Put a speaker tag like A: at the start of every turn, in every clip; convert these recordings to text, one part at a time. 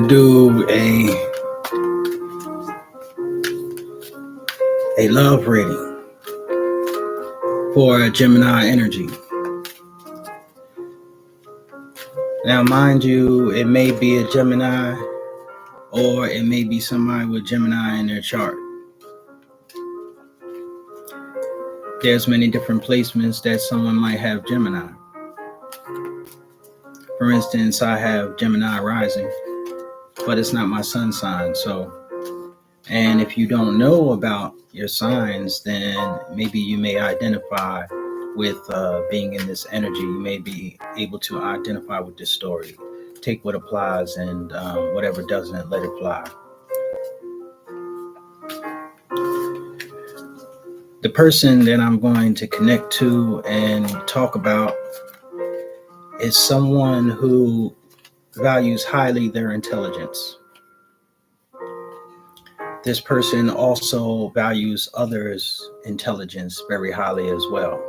A: to do a love reading for Gemini energy. Now, mind you, it may be a Gemini or it may be somebody with Gemini in their chart. There's many different placements that someone might have Gemini. For instance, I have Gemini rising, but it's not my sun sign. And if you don't know about your signs, then maybe you may identify with being in this energy. You may be able to identify with this story. Take what applies and whatever doesn't, let it fly. The person that I'm going to connect to and talk about is someone who values highly their intelligence. This person also values others' intelligence very highly as well,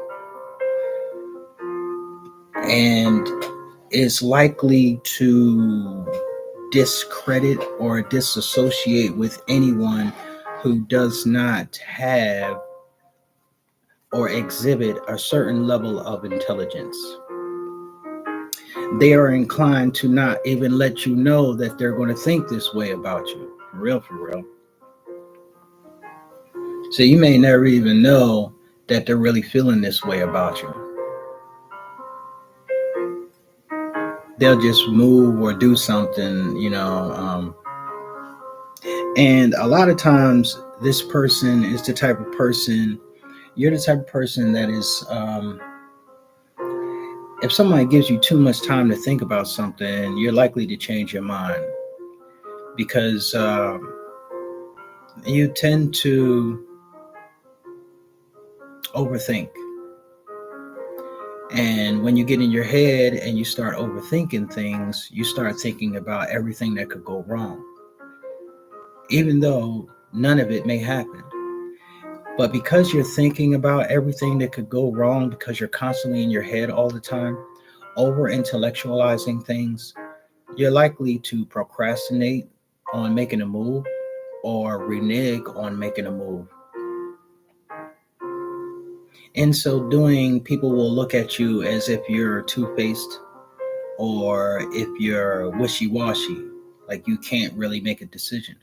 A: and is likely to discredit or disassociate with anyone who does not have or exhibit a certain level of intelligence. They are inclined to not even let you know that they're going to think this way about you. For real. So you may never even know that they're really feeling this way about you. They'll just move or do something, and a lot of times this person is the type of person, you're the type of person that is, if somebody gives you too much time to think about something, you're likely to change your mind because you tend to overthink. And when you get in your head and you start overthinking things, you start thinking about everything that could go wrong, even though none of it may happen. But because you're thinking about everything that could go wrong, because you're constantly in your head all the time, over intellectualizing things, you're likely to procrastinate on making a move or renege on making a move. In so doing, people will look at you as if you're two-faced or if you're wishy-washy, like you can't really make a decision.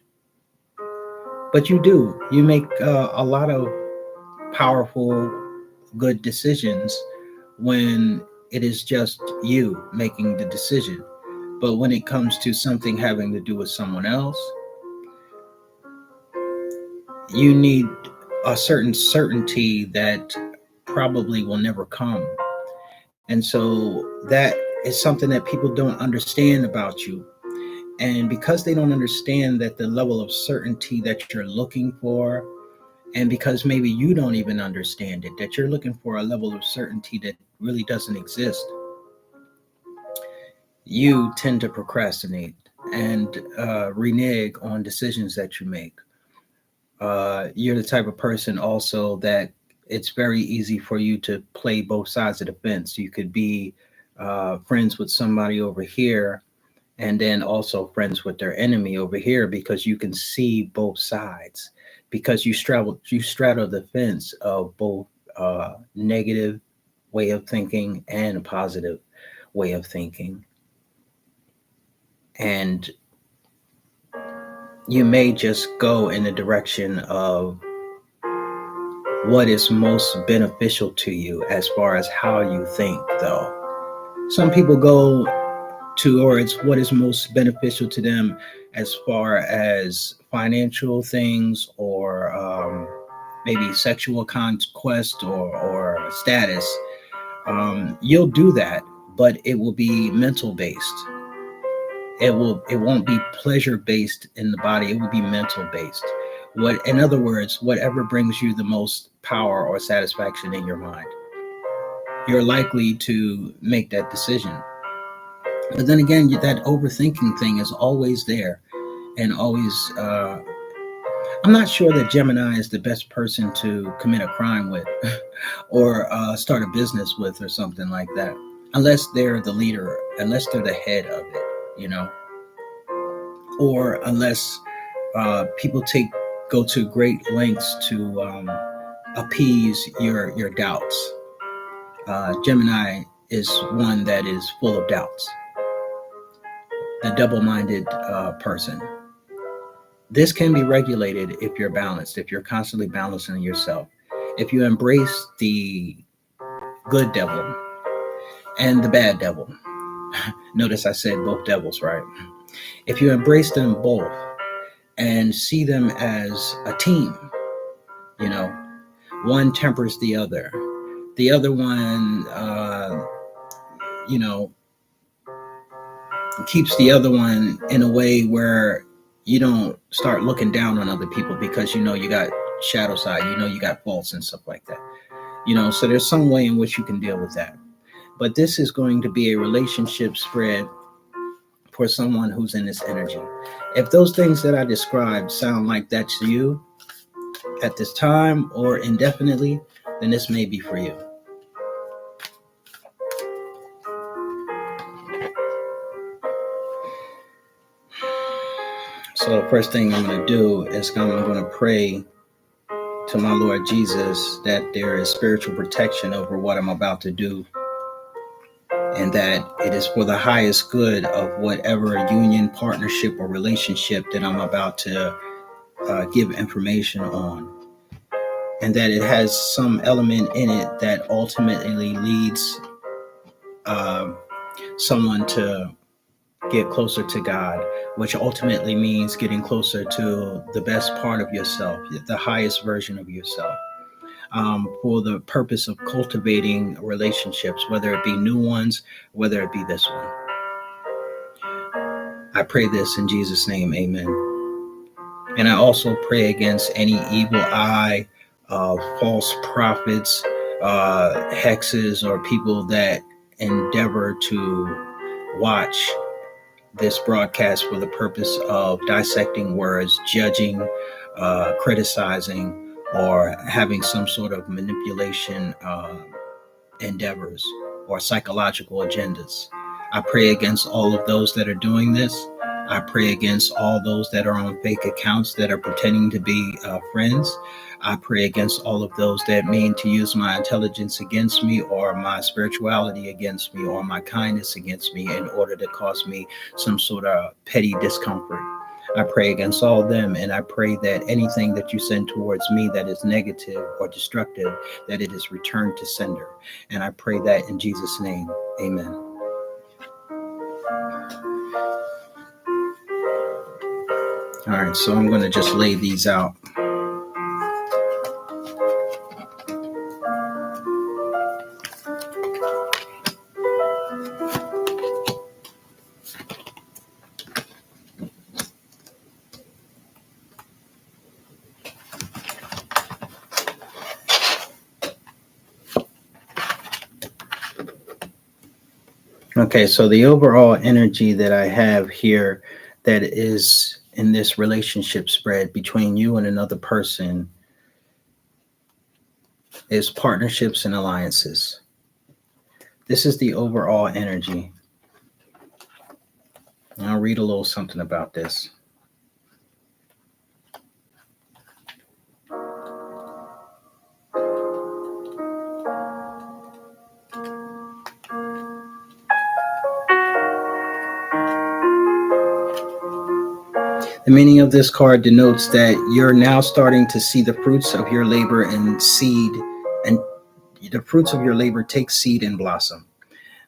A: But you do. You make a lot of powerful, good decisions when it is just you making the decision. But when it comes to something having to do with someone else, you need a certain certainty that probably will never come. And so that is something that people don't understand about you. And because they don't understand that the level of certainty that you're looking for, and because maybe you don't even understand it, that you're looking for a level of certainty that really doesn't exist, you tend to procrastinate and renege on decisions that you make. You're the type of person also that it's very easy for you to play both sides of the fence. You could be friends with somebody over here and then also friends with their enemy over here because you can see both sides, because you straddle the fence of both negative way of thinking and a positive way of thinking. And you may just go in the direction of what is most beneficial to you as far as how you think, though. Some people go towards what is most beneficial to them as far as financial things or maybe sexual conquest or status. You'll do that, but it will be mental based. It won't be pleasure based in the body. It will be mental based. In other words, whatever brings you the most power or satisfaction in your mind, you're likely to make that decision. But then again, that overthinking thing is always there, and always. I'm not sure that Gemini is the best person to commit a crime with, or start a business with, or something like that, unless they're the leader, unless they're the head of it. or unless people go to great lengths to appease your doubts. Gemini is one that is full of doubts, the double-minded person. This can be regulated if you're balanced, if you're constantly balancing yourself, if you embrace the good devil and the bad devil. Notice I said both devils, right? If you embrace them both and see them as a team, you know, one tempers the other. The other one, you know, keeps the other one in a way where you don't start looking down on other people because you know you got shadow side, you know you got faults and stuff like that. You know, so there's some way in which you can deal with that. But this is going to be a relationship spread for someone who's in this energy. If those things that I described sound like that's you at this time or indefinitely, then this may be for you. So the first thing I'm going to do is I'm going to pray to my Lord Jesus that there is spiritual protection over what I'm about to do, and that it is for the highest good of whatever union, partnership, or relationship that I'm about to give information on, and that it has some element in it that ultimately leads someone to get closer to God, which ultimately means getting closer to the best part of yourself, the highest version of yourself, for the purpose of cultivating relationships, whether it be new ones, whether it be this one. I pray this in Jesus' name, amen. And I also pray against any evil eye, false prophets, hexes, or people that endeavor to watch this broadcast for the purpose of dissecting words, judging, criticizing, or having some sort of manipulation endeavors or psychological agendas. I pray against all of those that are doing this. I pray against all those that are on fake accounts that are pretending to be friends. I pray against all of those that mean to use my intelligence against me, or my spirituality against me, or my kindness against me in order to cause me some sort of petty discomfort. I pray against all of them, and I pray that anything that you send towards me that is negative or destructive, that it is returned to sender. And I pray that in Jesus' name, amen. All right, so I'm going to just lay these out. Okay, so the overall energy that I have here that is in this relationship spread between you and another person is partnerships and alliances. This is the overall energy. And I'll read a little something about this. The meaning of this card denotes that you're now starting to see the fruits of your labor and seed, and the fruits of your labor take seed and blossom.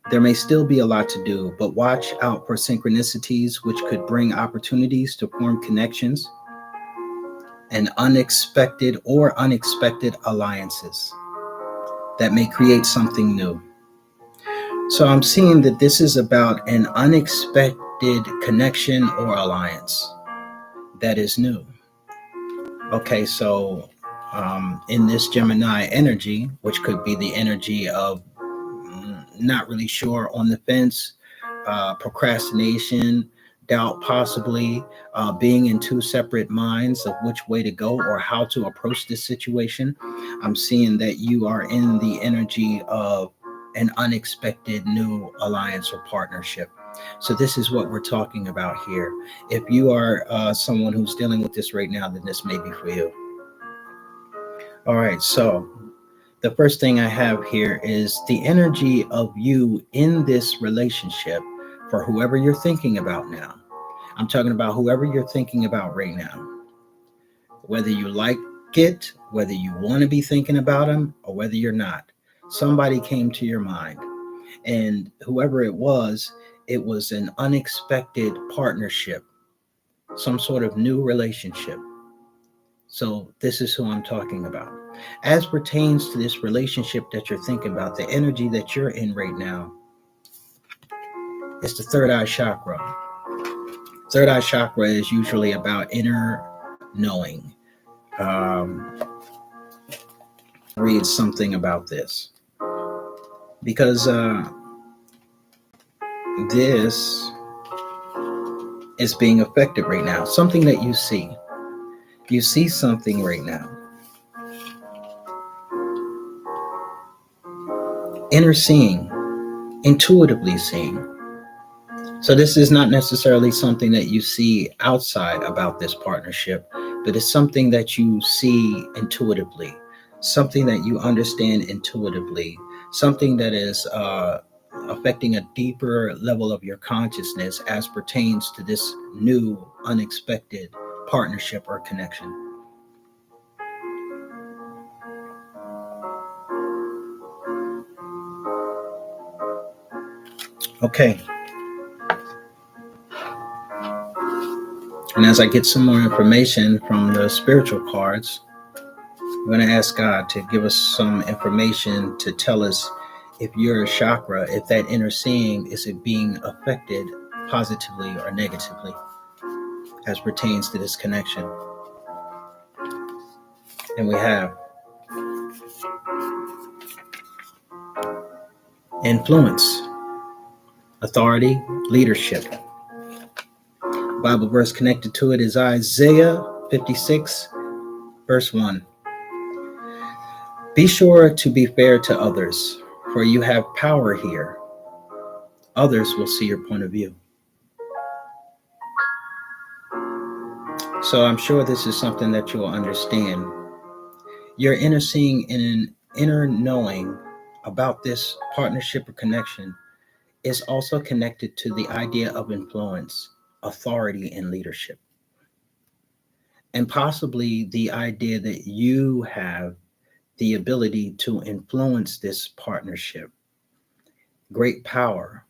A: There may still be a lot to do, but watch out for synchronicities which could bring opportunities to form connections and unexpected alliances that may create something new. So I'm seeing that this is about an unexpected connection or alliance that is new. Okay, so in this Gemini energy, which could be the energy of not really sure, on the fence, procrastination, doubt, possibly being in two separate minds of which way to go or how to approach this situation, I'm seeing that you are in the energy of an unexpected new alliance or partnership. So this is what we're talking about here. If you are someone who's dealing with this right now, then this may be for you. All right, so the first thing I have here is the energy of you in this relationship for whoever you're thinking about now. I'm talking about whoever you're thinking about right now. Whether you like it, whether you want to be thinking about them, or whether you're not. Somebody came to your mind. And whoever it was an unexpected partnership, some sort of new relationship. So this is who I'm talking about. As pertains to this relationship that you're thinking about, the energy that you're in right now is the third eye chakra. Third eye chakra is usually about inner knowing. Read something about this because this is being affected right now. Something that you see. You see something right now. Inner seeing, intuitively seeing. So this is not necessarily something that you see outside about this partnership, but it's something that you see intuitively, something that you understand intuitively, something that is affecting a deeper level of your consciousness as pertains to this new, unexpected partnership or connection. Okay. And as I get some more information from the spiritual cards, I'm going to ask God to give us some information to tell us if your chakra, if that inner seeing, is it being affected positively or negatively as pertains to this connection. And we have influence, authority, leadership. Bible verse connected to it is Isaiah 56, verse 1. Be sure to be fair to others, for you have power here. Others will see your point of view. So I'm sure this is something that you'll understand. Your inner seeing and an inner knowing about this partnership or connection is also connected to the idea of influence, authority, and leadership. And possibly the idea that you have the ability to influence this partnership, great power,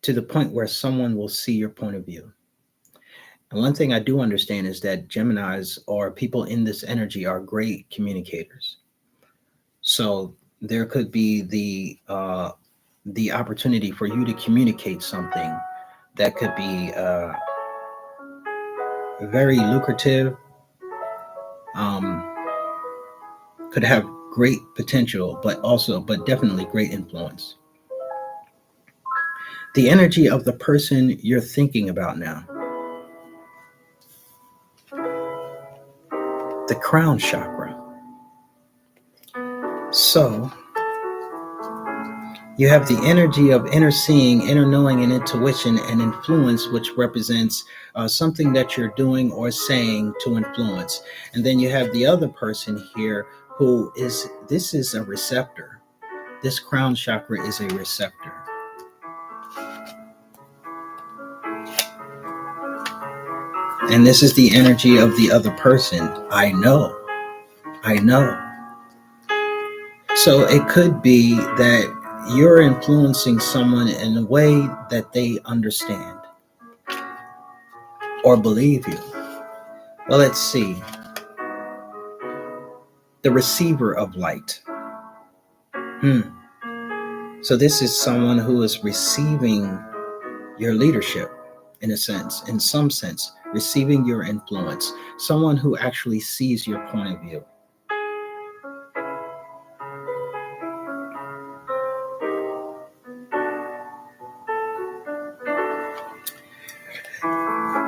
A: to the point where someone will see your point of view. And one thing I do understand is that Geminis or people in this energy are great communicators. So there could be the opportunity for you to communicate something that could be very lucrative, could have great potential, but definitely great influence. The energy of the person you're thinking about now. The crown chakra. So you have the energy of inner seeing, inner knowing, and intuition and influence, which represents something that you're doing or saying to influence. And then you have the other person here who is a receptor. This crown chakra is a receptor. And this is the energy of the other person. I know. So it could be that you're influencing someone in a way that they understand or believe you. Well, let's see. The receiver of light. So this is someone who is receiving your leadership in some sense, receiving your influence, someone who actually sees your point of view.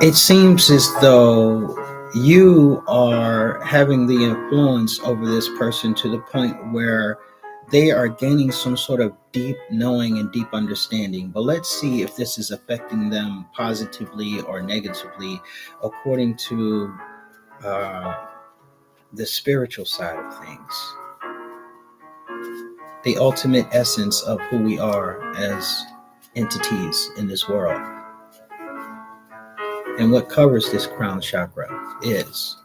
A: It seems as though you are having the influence over this person to the point where They are gaining some sort of deep knowing and deep understanding. But let's see if this is affecting them positively or negatively according to the spiritual side of things, the ultimate essence of who we are as entities in this world. And what covers this crown chakra is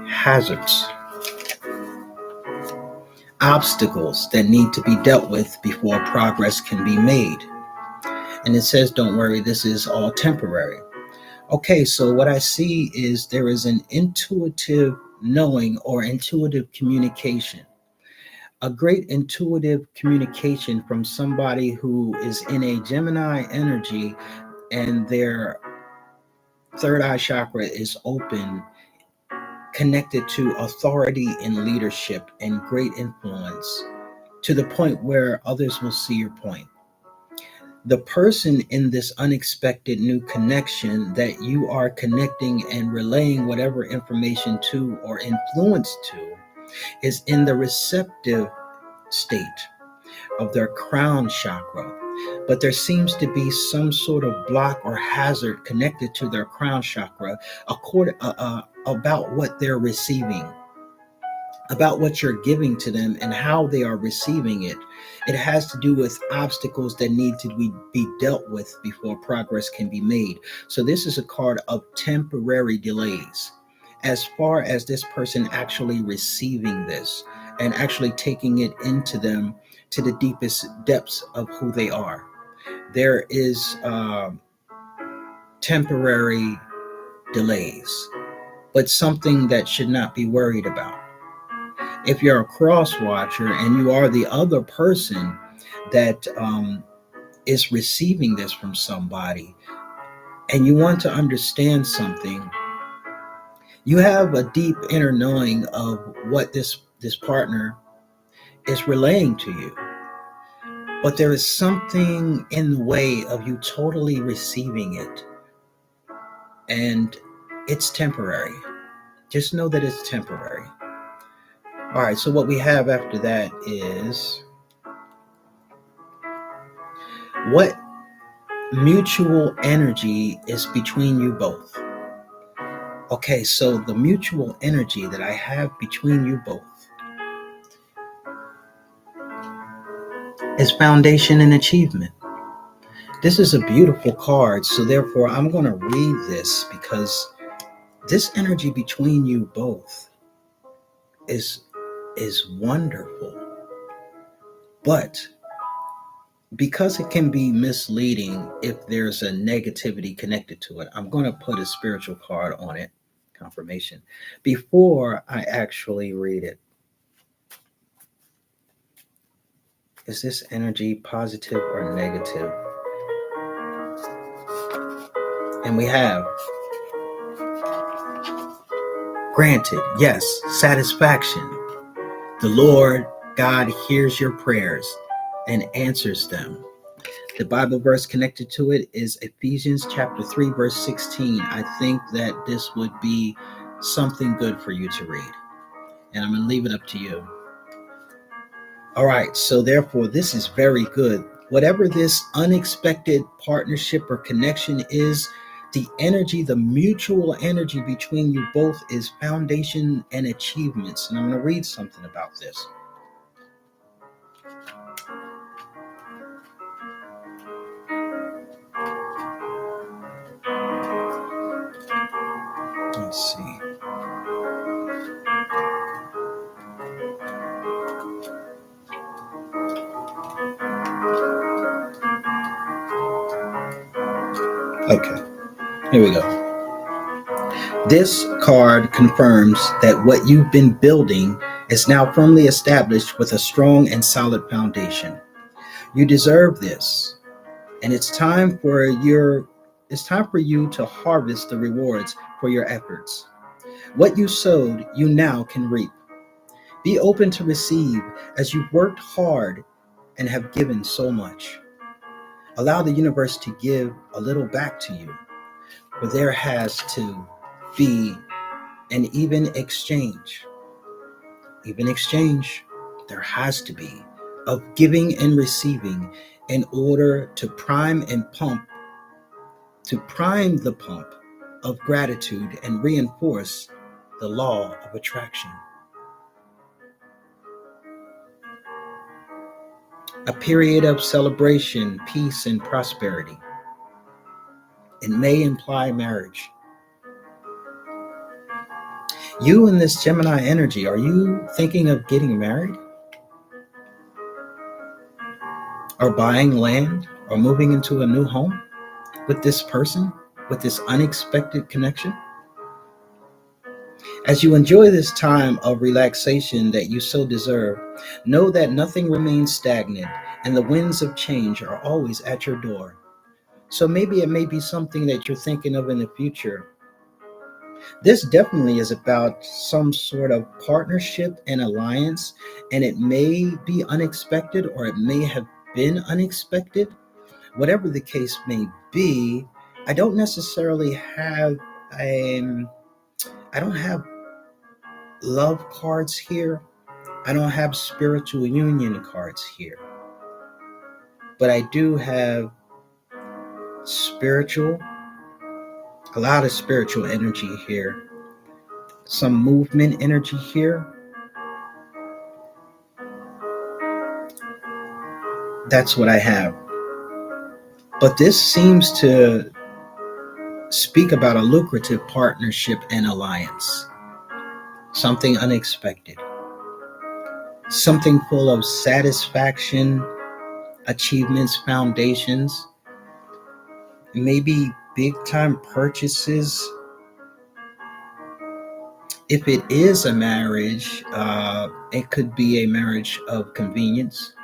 A: hazards, obstacles that need to be dealt with before progress can be made. And it says, don't worry, this is all temporary. Okay, so what I see is there is an intuitive knowing or intuitive communication, a great intuitive communication from somebody who is in a Gemini energy and their third eye chakra is open, connected to authority and leadership and great influence to the point where others will see your point. The person in this unexpected new connection that you are connecting and relaying whatever information to or influence to is in the receptive state of their crown chakra. But there seems to be some sort of block or hazard connected to their crown chakra about what they're receiving, about what you're giving to them and how they are receiving it. It has to do with obstacles that need to be dealt with before progress can be made. So this is a card of temporary delays as far as this person actually receiving this and actually taking it into them to the deepest depths of who they are. There is temporary delays, but something that should not be worried about. If you're a cross watcher and you are the other person that is receiving this from somebody and you want to understand something, you have a deep inner knowing of what this partner is relaying to you. But there is something in the way of you totally receiving it. And it's temporary. Just know that it's temporary. All right, so what we have after that is what mutual energy is between you both. Okay, so the mutual energy that I have between you both is foundation and achievement. This is a beautiful card, so therefore I'm going to read this because this energy between you both is wonderful. But because it can be misleading if there's a negativity connected to it, I'm going to put a spiritual card on it, confirmation, before I actually read it. Is this energy positive or negative? And we have granted, yes, satisfaction. The Lord God hears your prayers and answers them. The Bible verse connected to it is Ephesians chapter 3, verse 16. I think that this would be something good for you to read. And I'm going to leave it up to you. All right, so therefore, this is very good. Whatever this unexpected partnership or connection is, the energy, the mutual energy between you both is foundation and achievements. And I'm going to read something about this. Let's see. Okay, here we go. This card confirms that what you've been building is now firmly established with a strong and solid foundation. You deserve this, and it's time for you to harvest the rewards for your efforts. What you sowed, you now can reap. Be open to receive as you've worked hard and have given so much. Allow the universe to give a little back to you, for there has to be an even exchange. even exchange. There has to be of giving and receiving in order to prime the pump of gratitude and reinforce the law of attraction. A period of celebration, peace, and prosperity. It may imply marriage. You in this Gemini energy, are you thinking of getting married? Or buying land? Or moving into a new home with this person? With this unexpected connection? As you enjoy this time of relaxation that you so deserve, know that nothing remains stagnant and the winds of change are always at your door. So maybe it may be something that you're thinking of in the future. This definitely is about some sort of partnership and alliance, and it may be unexpected or it may have been unexpected. Whatever the case may be, I don't necessarily have um, I don't have love cards here. I don't have spiritual union cards here. But I do have spiritual, a lot of spiritual energy here, some movement energy here. That's what I have. But this seems to speak about a lucrative partnership and alliance, something unexpected, something full of satisfaction, achievements, foundations, maybe big time purchases. If it is a marriage, it could be a marriage of convenience,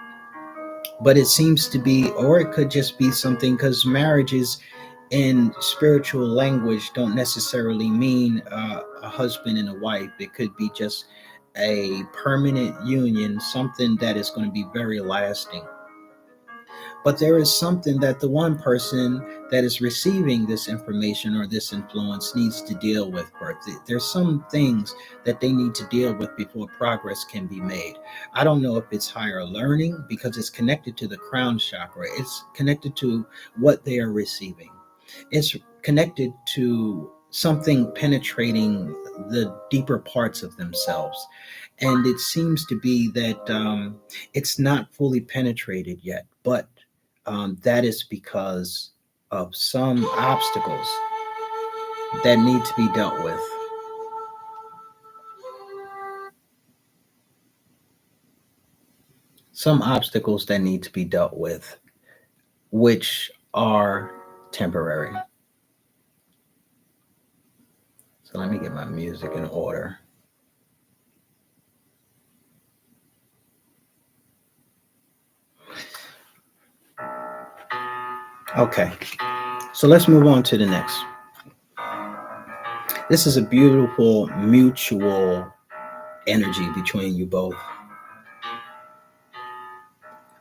A: but it seems to be, or it could just be something because marriages in spiritual language don't necessarily mean a husband and a wife. It could be just a permanent union, something that is going to be very lasting. But there is something that the one person that is receiving this information or this influence needs to deal with first. There's some things that they need to deal with before progress can be made. I don't know if it's higher learning because it's connected to the crown chakra. It's connected to what they are receiving. It's connected to something penetrating the deeper parts of themselves. And it seems to be that it's not fully penetrated yet, but that is because of some obstacles that need to be dealt with. Some obstacles that need to be dealt with, which are temporary. So let me get my music in order. Okay, so let's move on to the next. This is a beautiful mutual energy between you both.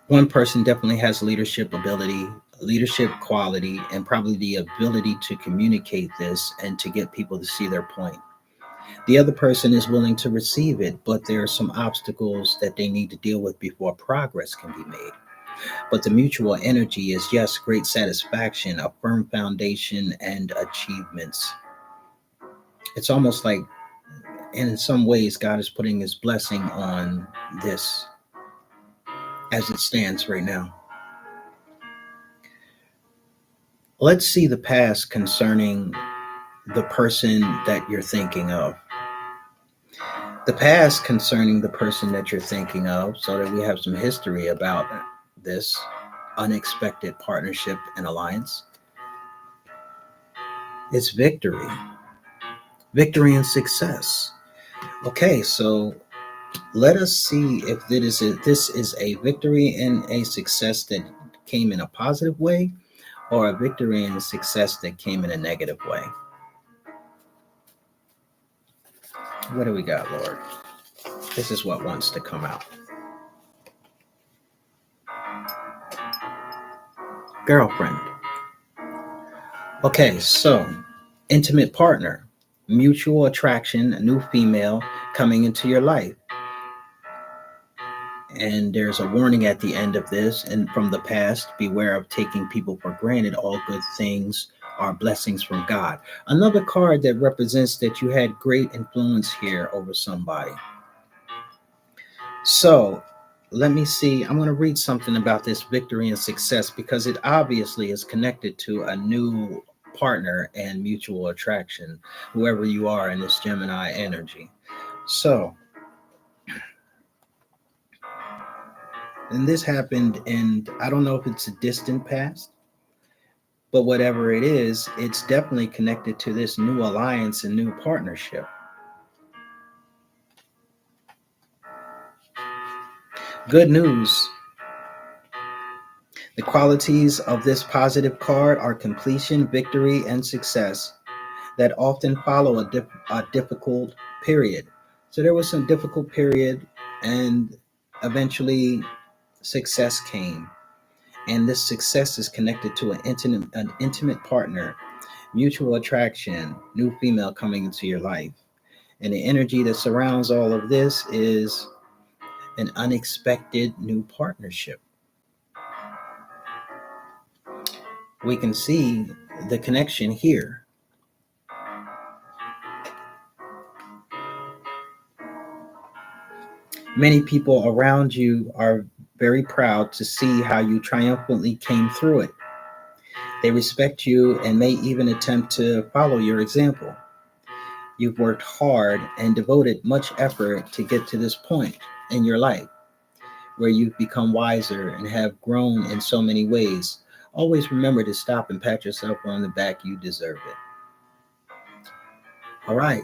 A: One person definitely has leadership ability, leadership quality, and probably the ability to communicate this and to get people to see their point. The other person is willing to receive it, but there are some obstacles that they need to deal with before progress can be made. But the mutual energy is, yes, great satisfaction, a firm foundation, and achievements. It's almost like, in some ways, God is putting his blessing on this as it stands right now. Let's see the past concerning the person that you're thinking of. The past concerning the person that you're thinking of, so that we have some history about this unexpected partnership and alliance. It's victory, victory and success. Okay, so let us see if this is a victory and a success that came in a positive way, or a victory and a success that came in a negative way. What do we got, Lord? This is what wants to come out. Girlfriend. Okay, so intimate partner, mutual attraction, a new female coming into your life. And there's a warning at the end of this. And from the past, beware of taking people for granted. All good things are blessings from God. Another card that represents that you had great influence here over somebody. So let me see. I'm going to read something about this victory and success because it obviously is connected to a new partner and mutual attraction, whoever you are in this Gemini energy. So, and this happened in, I don't know if it's a distant past, but whatever it is, it's definitely connected to this new alliance and new partnership. Good news. The qualities of this positive card are completion, victory, and success that often follow a difficult period. So there was some difficult period, and eventually success came. And this success is connected to an intimate partner, mutual attraction, new female coming into your life. And the energy that surrounds all of this is an unexpected new partnership. We can see the connection here. Many people around you are very proud to see how you triumphantly came through it. They respect you and may even attempt to follow your example. You've worked hard and devoted much effort to get to this point in your life where you've become wiser and have grown in so many ways. Always remember to stop and pat yourself on the back. You deserve it. All right.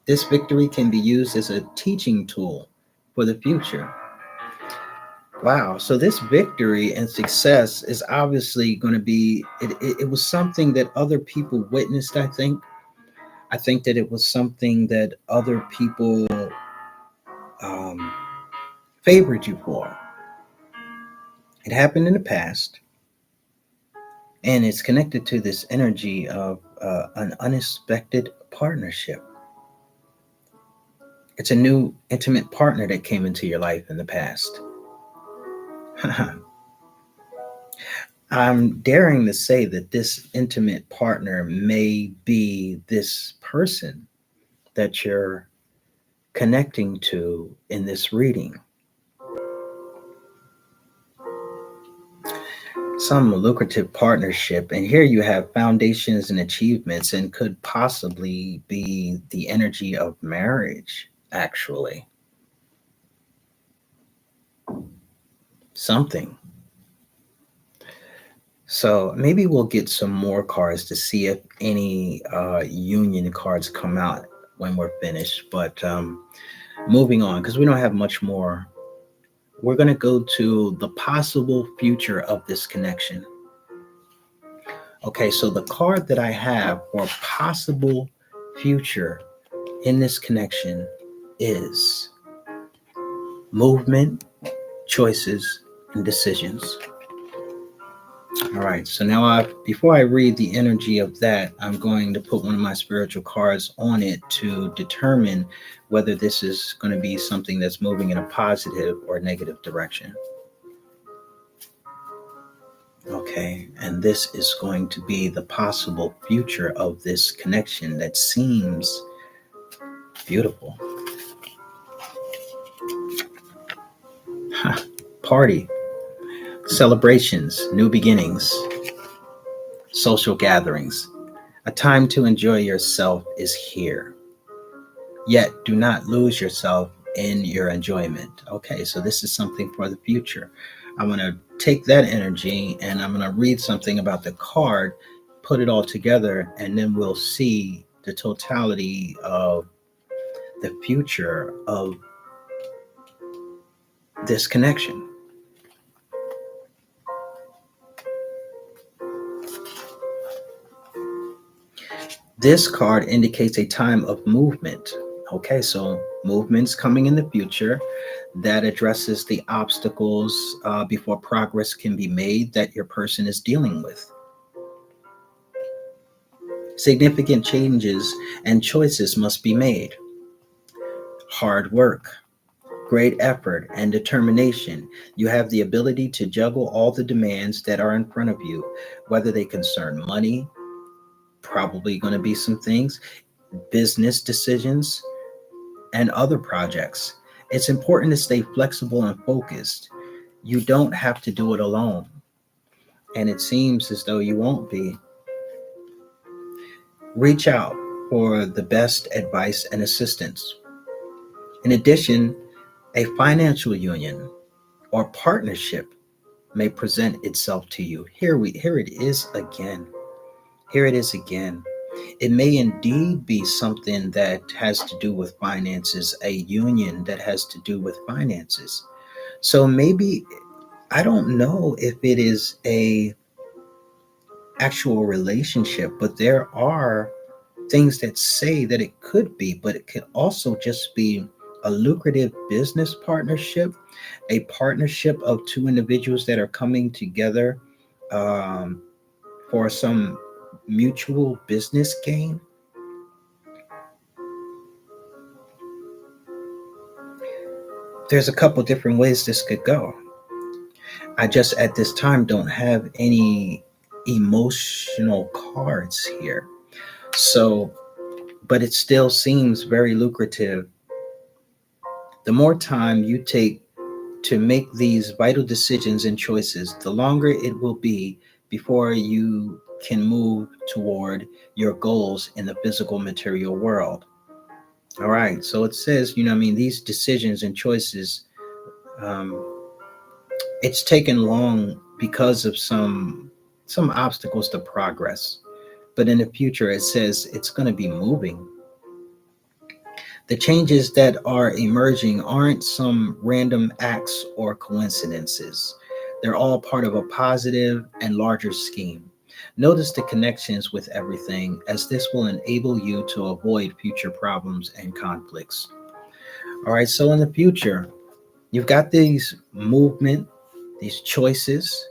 A: This victory can be used as a teaching tool for the future. Wow. So this victory and success is obviously going to be, it was something that other people witnessed, I think. I think that it was something that other people um, favored you for. It happened in the past, and it's connected to this energy of an unexpected partnership. It's a new intimate partner that came into your life in the past. I'm daring to say that this intimate partner may be this person that you're connecting to in this reading. Some lucrative partnership, and here you have foundations and achievements, and could possibly be the energy of marriage, actually. Something. So maybe we'll get some more cards to see if any union cards come out when we're finished. But moving on, because we don't have much more, we're going to go to the possible future of this connection. Okay, so the card that I have for possible future in this connection is movement, choices, and decisions. All right, so now before I read the energy of that, I'm going to put one of my spiritual cards on it to determine whether this is going to be something that's moving in a positive or negative direction. Okay, and this is going to be the possible future of this connection that seems beautiful. Party, celebrations, new beginnings, social gatherings. A time to enjoy yourself is here. Yet do not lose yourself in your enjoyment. Okay, so this is something for the future. I'm going to take that energy and I'm going to read something about the card, put it all together, and then we'll see the totality of the future of this connection. This card indicates a time of movement. Okay, so movements coming in the future that addresses the obstacles before progress can be made that your person is dealing with. Significant changes and choices must be made. Hard work, great effort and determination. You have the ability to juggle all the demands that are in front of you, whether they concern money, probably going to be some things, business decisions, and other projects. It's important to stay flexible and focused. You don't have to do it alone, and it seems as though you won't be. Reach out for the best advice and assistance. In addition, a financial union or partnership may present itself to you. Here it is again. Here it is again. It may indeed be something that has to do with finances, a union that has to do with finances. So maybe I don't know if it is a actual relationship, but there are things that say that it could be, but it could also just be a lucrative business partnership, a partnership of two individuals that are coming together um, for some mutual business gain. There's a couple different ways this could go. I just at this time don't have any emotional cards here. So, but it still seems very lucrative. The more time you take to make these vital decisions and choices, the longer it will be before you can move toward your goals in the physical material world. All right. So it says, I mean, these decisions and choices, um, it's taken long because of some obstacles to progress. But in the future, it says it's going to be moving. The changes that are emerging aren't some random acts or coincidences. They're all part of a positive and larger scheme. Notice the connections with everything, as this will enable you to avoid future problems and conflicts. All right, so in the future, you've got these movement, these choices,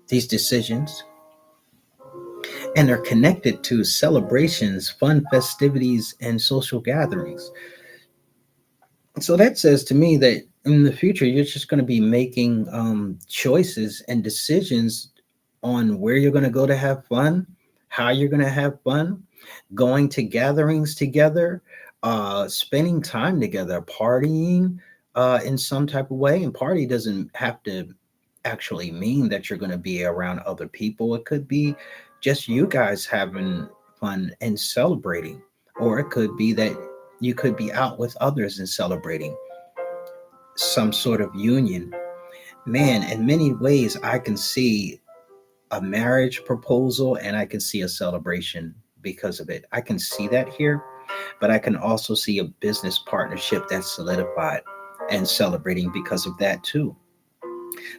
A: these decisions, and they're connected to celebrations, fun festivities, and social gatherings. So that says to me that in the future, you're just going to be making choices and decisions on where you're going to go to have fun, how you're going to have fun, going to gatherings together, spending time together, partying in some type of way. And party doesn't have to actually mean that you're going to be around other people. It could be just you guys having fun and celebrating, or it could be that you could be out with others and celebrating some sort of union. Man, in many ways, I can see a marriage proposal and I can see a celebration because of it. I can see that here, but I can also see a business partnership that's solidified and celebrating because of that too.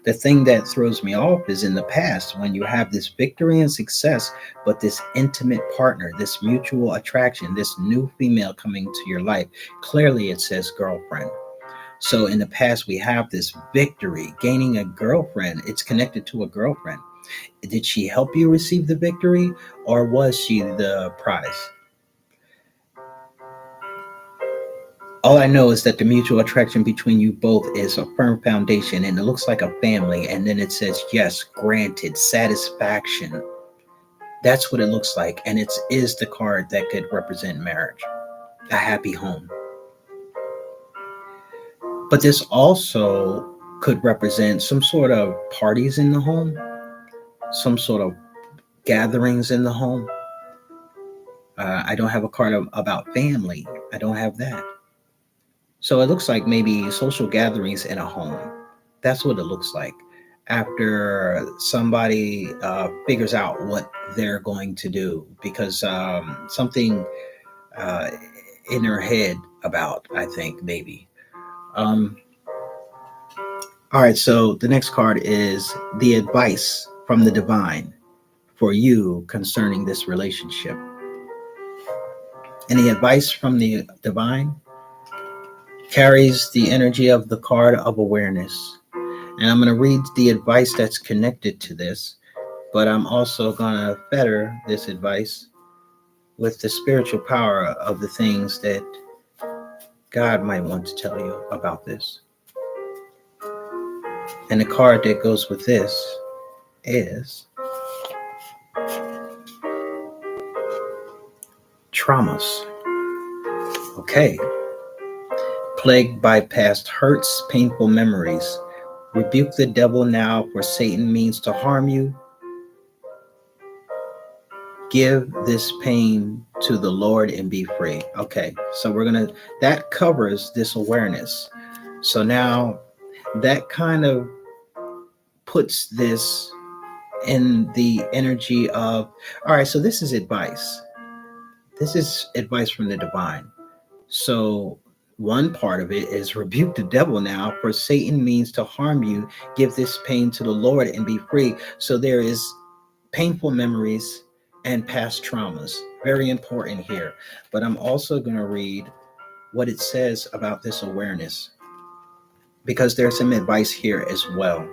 A: The thing that throws me off is in the past when you have this victory and success, but this intimate partner, this mutual attraction, this new female coming to your life. Clearly, it says girlfriend. So in the past, we have this victory, gaining a girlfriend. It's connected to a girlfriend. Did she help you receive the victory, or was she the prize? All I know is that the mutual attraction between you both is a firm foundation and it looks like a family. And then it says, yes, granted, satisfaction. That's what it looks like. And it is the card that could represent marriage, a happy home. But this also could represent some sort of parties in the home, some sort of gatherings in the home. I don't have a card about family. I don't have that. So it looks like maybe social gatherings in a home. That's what it looks like after somebody figures out what they're going to do because something uh, in her head about, I think, maybe. Um, all right, so the next card is the advice from the divine for you concerning this relationship. And the advice from the divine carries the energy of the card of awareness. And I'm going to read the advice that's connected to this, but I'm also going to fetter this advice with the spiritual power of the things that God might want to tell you about this. And the card that goes with this is traumas. Okay. Plagued by past hurts, painful memories. Rebuke the devil now, for Satan means to harm you. Give this pain to the Lord and be free. Okay, so that covers this awareness. So now that kind of puts this in the energy of, all right, so this is advice. This is advice from the divine. So one part of it is rebuke the devil now, for Satan means to harm you. Give this pain to the Lord and be free. So there is painful memories and past traumas. Very important here. But I'm also going to read what it says about this awareness, because there's some advice here as well.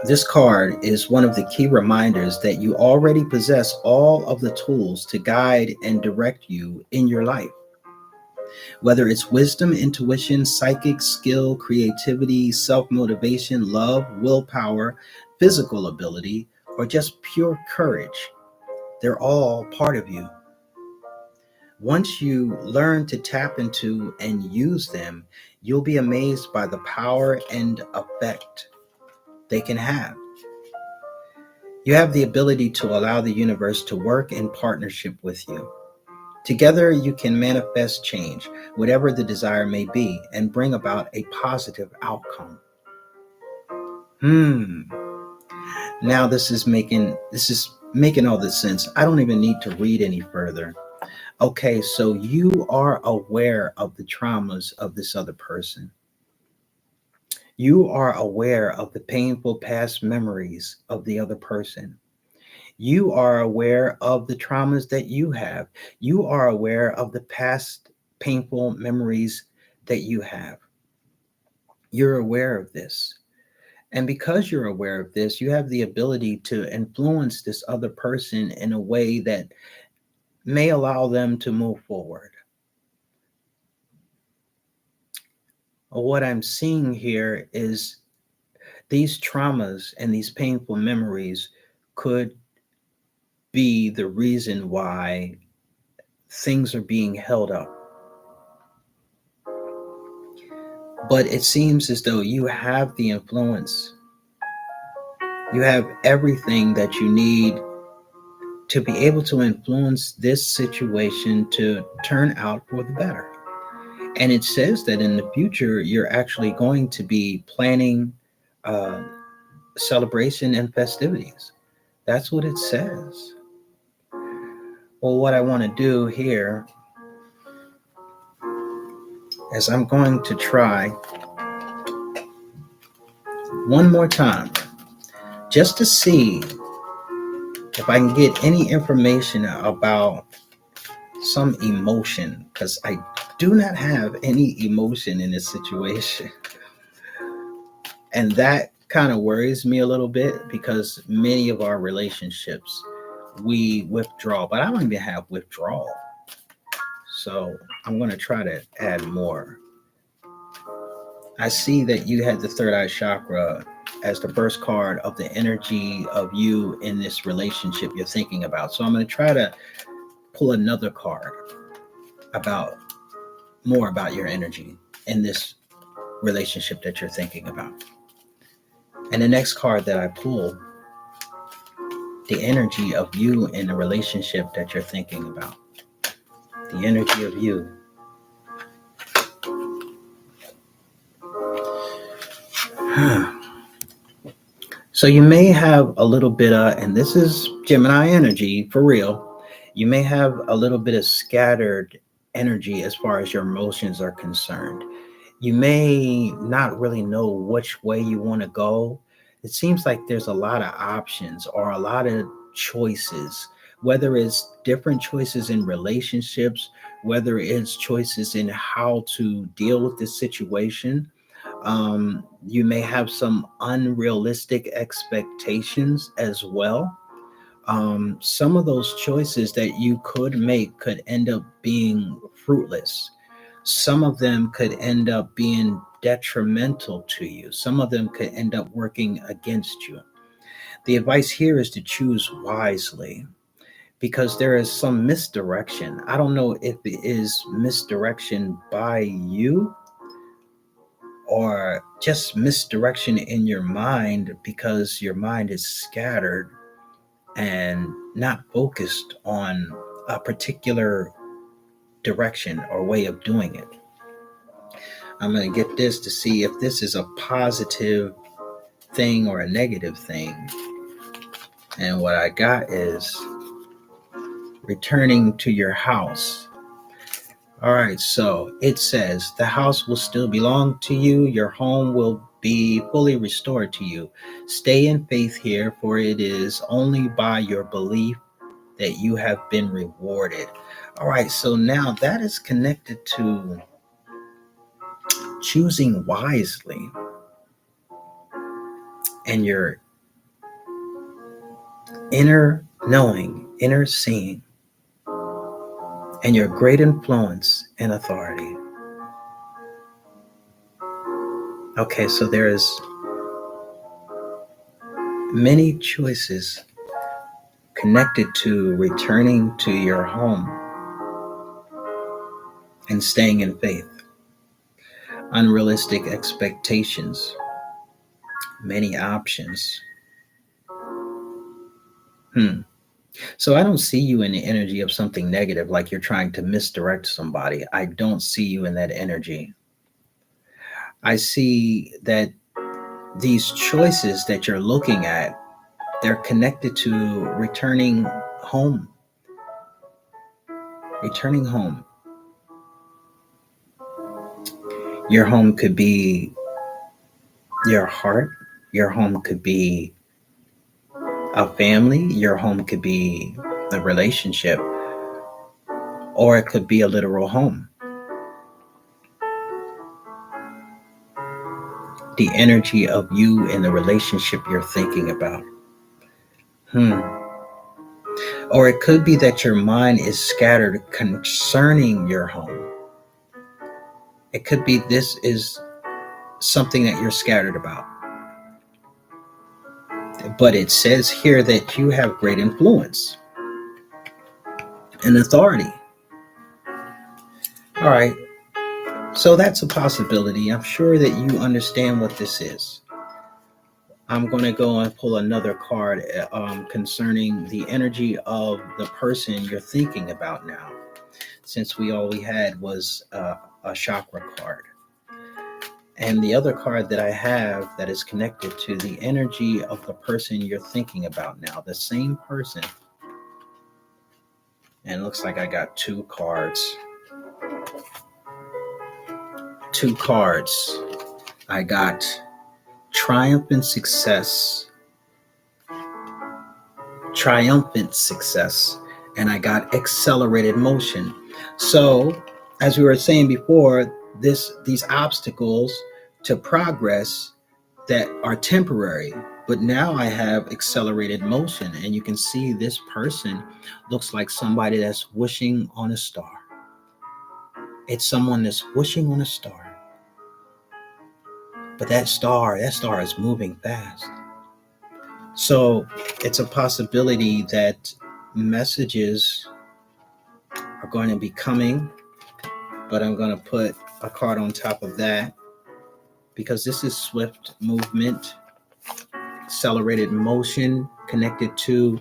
A: This card is one of the key reminders that you already possess all of the tools to guide and direct you in your life. Whether it's wisdom, intuition, psychic skill, creativity, self-motivation, love, willpower, physical ability, or just pure courage, they're all part of you. Once you learn to tap into and use them, you'll be amazed by the power and effect they can have. You have the ability to allow the universe to work in partnership with you. Together, you can manifest change, whatever the desire may be, and bring about a positive outcome. Now this is making all the sense. I don't even need to read any further. Okay, so you are aware of the traumas of this other person. You are aware of the painful past memories of the other person. You are aware of the traumas that you have. You are aware of the past painful memories that you have. You're aware of this. And because you're aware of this, you have the ability to influence this other person in a way that may allow them to move forward. What I'm seeing here is these traumas and these painful memories could be the reason why things are being held up. But it seems as though you have the influence. You have everything that you need to be able to influence this situation to turn out for the better. And it says that in the future, you're actually going to be planning celebration and festivities. That's what it says. Well, what I want to do here is I'm going to try one more time just to see if I can get any information about some emotion, because I do not have any emotion in this situation. And that kind of worries me a little bit, because many of our relationships, we withdraw, but I don't even have withdrawal. So I'm going to try to add more. I see that you had the third eye chakra as the first card of the energy of you in this relationship you're thinking about. So I'm going to try to pull another card about more about your energy in this relationship that you're thinking about. And the next card that I pull, the energy of you in the relationship that you're thinking about. The energy of you. So you may have a little bit of, and this is Gemini energy for real, you may have a little bit of scattered energy as far as your emotions are concerned. You may not really know which way you want to go. It seems like there's a lot of options or a lot of choices, whether it's different choices in relationships, whether it's choices in how to deal with this situation. You may have some unrealistic expectations as well. some of those choices that you could make could end up being fruitless. Some of them could end up being detrimental to you. Some of them could end up working against you. The advice here is to choose wisely because there is some misdirection. I don't know if it is misdirection by you or just misdirection in your mind because your mind is scattered and not focused on a particular direction or way of doing it. I'm going to get this to see if this is a positive thing or a negative thing. And what I got is returning to your house. All right, so it says the house will still belong to you. Your home will be fully restored to you. Stay in faith here, for it is only by your belief that you have been rewarded. All right, so now that is connected to choosing wisely and your inner knowing, inner seeing, and your great influence and authority. Okay, so there is many choices connected to returning to your home and staying in faith. Unrealistic expectations, many options. So I don't see you in the energy of something negative, like you're trying to misdirect somebody. I don't see you in that energy. I see that these choices that you're looking at, they're connected to returning home. Returning home. Your home could be your heart. Your home could be a family. Your home could be a relationship. Or it could be a literal home. The energy of you and the relationship you're thinking about. Or it could be that your mind is scattered concerning your home. It could be this is something that you're scattered about. But it says here that you have great influence and authority. All right. So that's a possibility. I'm sure that you understand what this is. I'm going to go and pull another card concerning the energy of the person you're thinking about now, since all we had was a chakra card. And the other card that I have that is connected to the energy of the person you're thinking about now, the same person. And it looks like I got two cards. Two cards. I got triumphant success, and I got accelerated motion. So, as we were saying before, these obstacles to progress that are temporary, but now I have accelerated motion, and you can see this person looks like somebody that's wishing on a star. It's someone that's wishing on a star. But that star is moving fast. So it's a possibility that messages are going to be coming, but I'm going to put a card on top of that because this is swift movement, accelerated motion connected to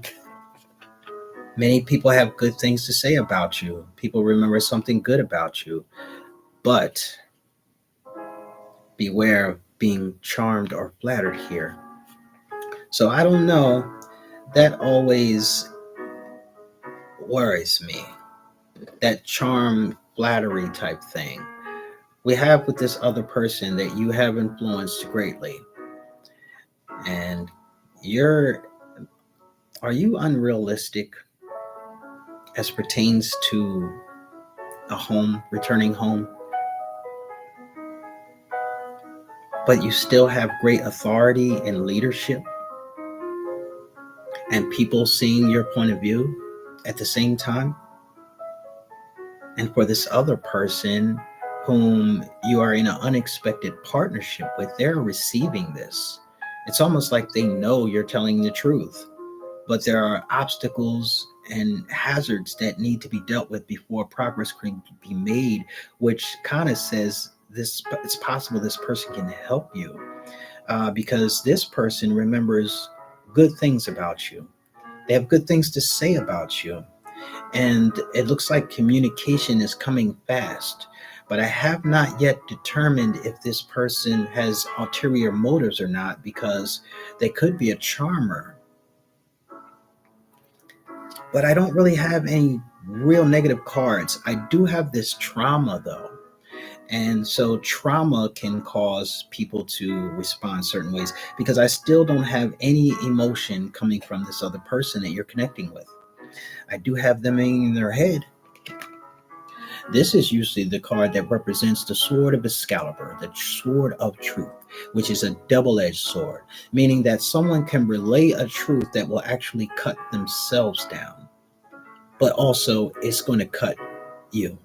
A: many people have good things to say about you. People remember something good about you, but beware of being charmed or flattered here. So I don't know. That always worries me. That charm, flattery type thing. We have with this other person that you have influenced greatly. And are you unrealistic as pertains to a home, returning home? But you still have great authority and leadership. and people seeing your point of view at the same time. And for this other person whom you are in an unexpected partnership with, they're receiving this. It's almost like they know you're telling the truth, but there are obstacles and hazards that need to be dealt with before progress can be made, which kind of says this it's possible this person can help you, because this person remembers good things about you. They have good things to say about you, and it looks like communication is coming fast. But I have not yet determined if this person has ulterior motives or not, because they could be a charmer. But I don't really have any real negative cards. I do have this trauma though. And so trauma can cause people to respond certain ways, because I still don't have any emotion coming from this other person that you're connecting with. I do have them in their head. This is usually the card that represents the sword of Excalibur, the sword of truth, which is a double edged sword, meaning that someone can relay a truth that will actually cut themselves down, but also it's going to cut you,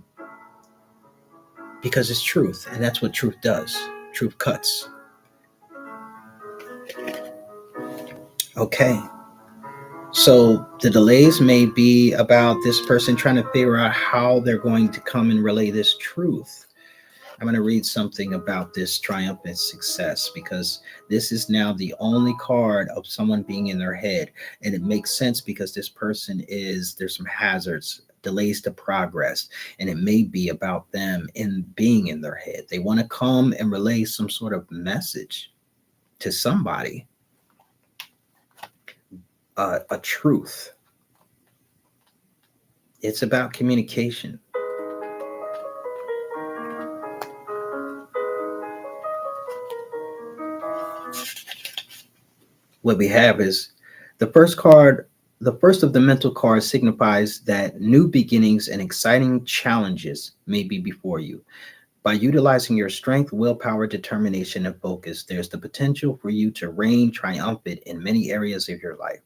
A: because it's truth, and that's what truth does. Truth cuts. Okay. So the delays may be about this person trying to figure out how they're going to come and relay this truth. I'm going to read something about this triumphant success, because this is now the only card of someone being in their head. And it makes sense because this person there's some hazards, delays to progress, and it may be about them in being in their head. They want to come and relay some sort of message to somebody, a truth. It's about communication. What we have is the first card. The first of the mental cards signifies that new beginnings and exciting challenges may be before you. By utilizing your strength, willpower, determination, and focus, there's the potential for you to reign triumphant in many areas of your life.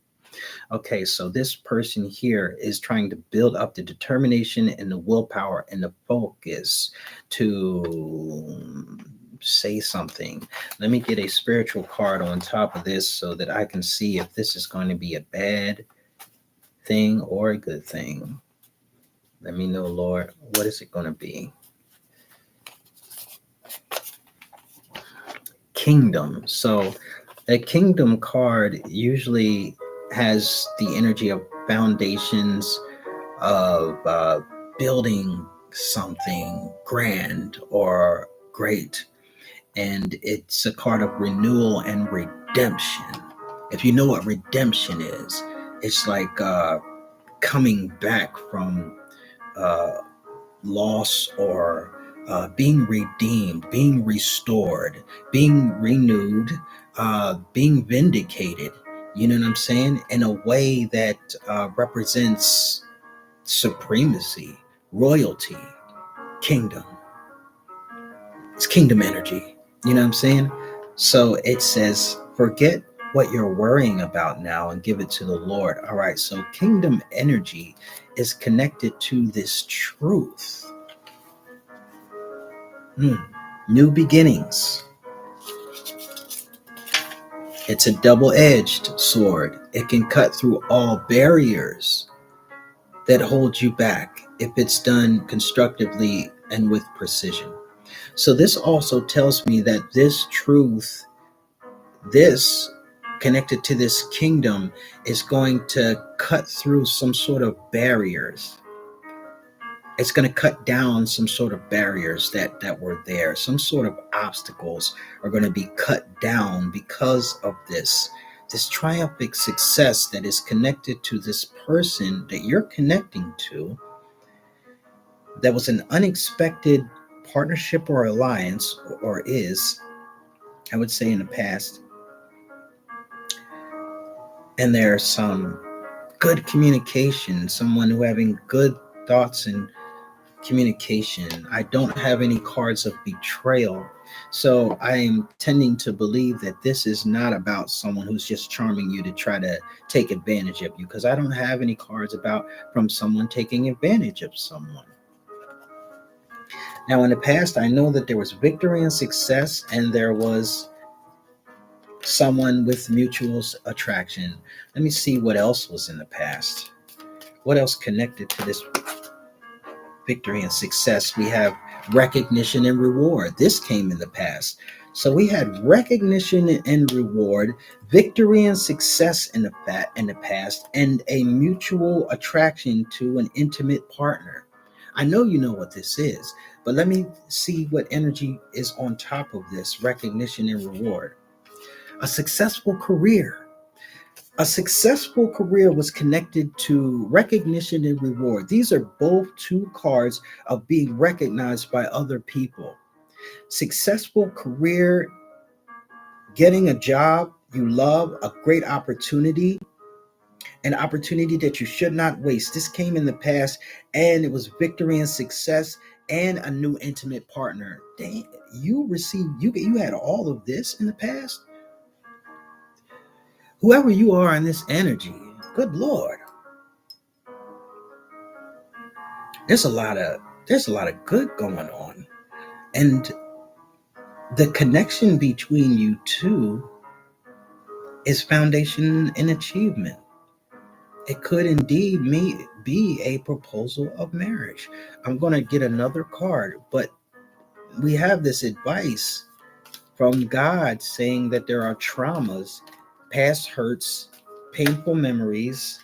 A: Okay, so this person here is trying to build up the determination and the willpower and the focus to say something. Let me get a spiritual card on top of this so that I can see if this is going to be a bad thing or a good thing. Let me know, Lord. What is it going to be? Kingdom. So a kingdom card usually has the energy of foundations, of building something grand or great. And it's a card of renewal and redemption. If you know what redemption is, it's like coming back from uh, loss, or being redeemed, being restored, being renewed, being vindicated. You know what I'm saying? In a way that represents supremacy, royalty, kingdom. It's kingdom energy. You know what I'm saying? So it says, forget what you're worrying about now and give it to the Lord. All right. So kingdom energy is connected to this truth. New beginnings. It's a double-edged sword. It can cut through all barriers that hold you back if it's done constructively and with precision. So this also tells me that this truth, this connected to this kingdom, is going to cut through some sort of barriers. It's going to cut down some sort of barriers that were there. Some sort of obstacles are going to be cut down because of this triumphant success that is connected to this person that you're connecting to, that was an unexpected partnership or alliance, or is, I would say, in the past. And there's some good communication, someone who having good thoughts and communication. I don't have any cards of betrayal, So I'm tending to believe that this is not about someone who's just charming you to try to take advantage of you, because I don't have any cards about from someone taking advantage of someone. Now, in the past, I know that there was victory and success, and there was someone with mutual attraction. Let me see what else was in the past. What else connected to this victory and success? We have recognition and reward. This came in the past. So we had recognition and reward, victory and success in the past, and a mutual attraction to an intimate partner. I know you know what this is, but let me see what energy is on top of this recognition and reward. A successful career. A successful career was connected to recognition and reward. These are both two cards of being recognized by other people. Successful career, getting a job you love, a great opportunity, an opportunity that you should not waste. This came in the past, and it was victory and success and a new intimate partner. Dang, you had all of this in the past. Whoever you are in this energy, good Lord. there's a lot of there's a lot of good going on, and the connection between you two is foundation and achievement. It could indeed be a proposal of marriage. I'm going to get another card, but we have this advice from God saying that there are traumas, past hurts, painful memories,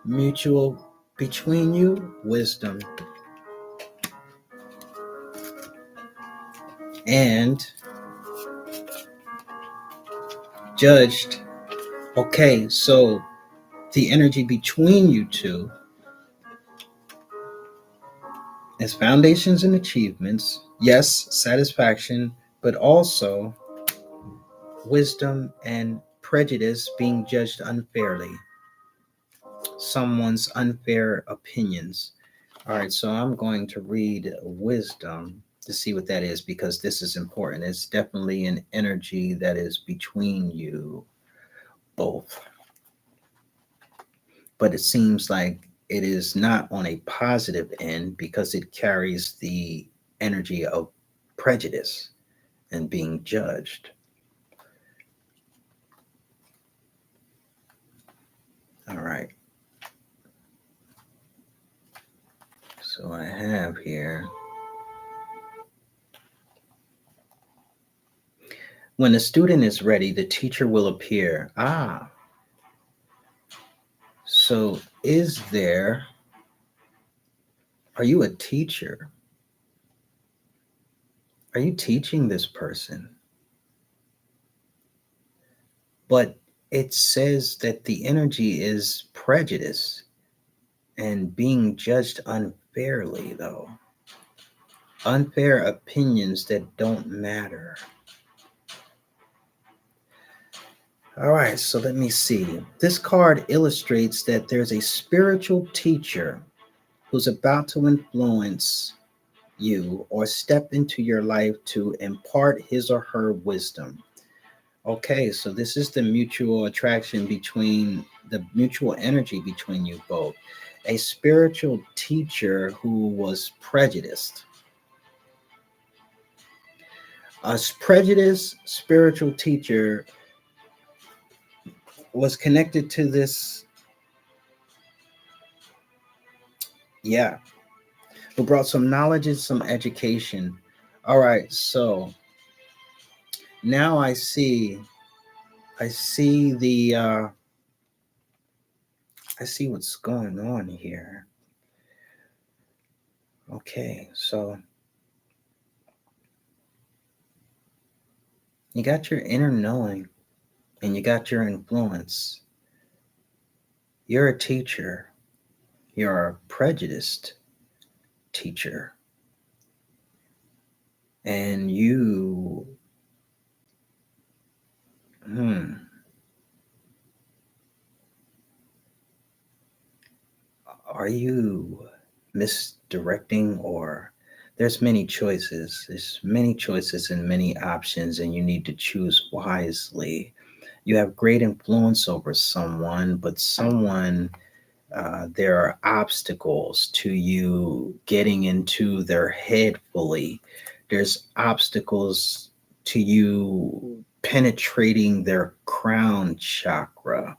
A: mutual between you, wisdom, and judged. Okay, so the energy between you two is foundations and achievements. Yes, satisfaction, but also wisdom and prejudice, being judged unfairly, someone's unfair opinions. All right, so I'm going to read wisdom to see what that is, because this is important. It's definitely an energy that is between you both. But it seems like it is not on a positive end, because it carries the energy of prejudice and being judged. All right. So I have here, when the student is ready, the teacher will appear. Ah, so are you a teacher? Are you teaching this person? But it says that the energy is prejudice and being judged unfairly, though. Unfair opinions that don't matter. All right, so let me see. This card illustrates that there's a spiritual teacher who's about to influence you or step into your life to impart his or her wisdom. Okay, so this is the mutual attraction between the mutual energy between you both. A spiritual teacher who was prejudiced. A prejudiced spiritual teacher was connected to this, yeah, who brought some knowledge and some education. All right, so now I see I see what's going on here. Okay, so you got your inner knowing and you got your influence. You're a teacher. You're a prejudiced teacher. And you, are you misdirecting or There's many choices. There's many choices and many options, and you need to choose wisely. You have great influence over someone, but there are obstacles to you getting into their head fully. There's obstacles to you penetrating their crown chakra.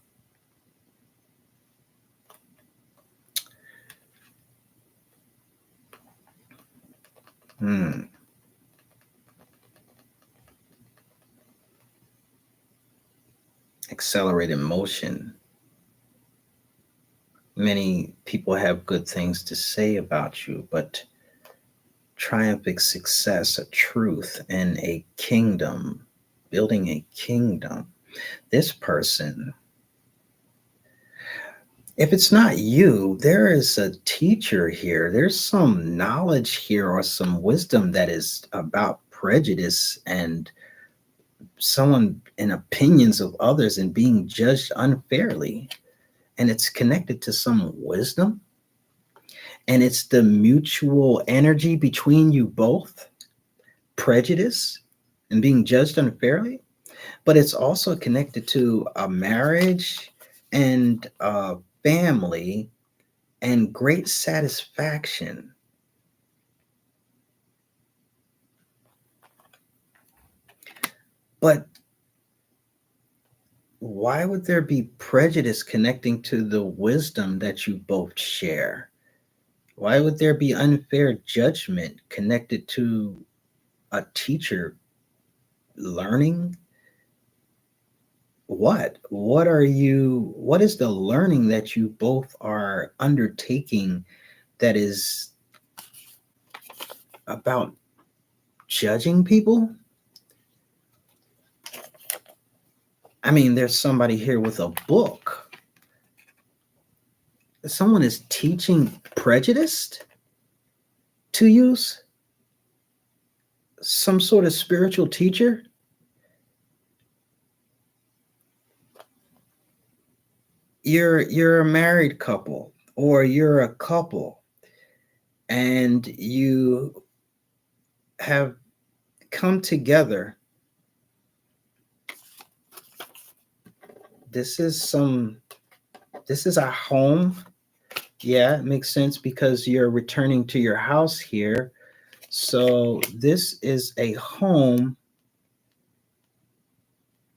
A: Hmm. Accelerated motion. Many people have good things to say about you, but triumphant success, a truth, and a kingdom, building a kingdom. This person, if it's not you, there is a teacher here. There's some knowledge here or some wisdom that is about prejudice and someone in opinions of others and being judged unfairly. And it's connected to some wisdom. And it's the mutual energy between you both, prejudice and being judged unfairly. But it's also connected to a marriage and a family and great satisfaction. But why would there be prejudice connecting to the wisdom that you both share? Why would there be unfair judgment connected to a teacher learning? What is the learning that you both are undertaking that is about judging people? I mean, there's somebody here with a book. Someone is teaching prejudice to use some sort of spiritual teacher. You're a married couple or you're a couple and you have come together. This is a home. Yeah, it makes sense because you're returning to your house here. So this is a home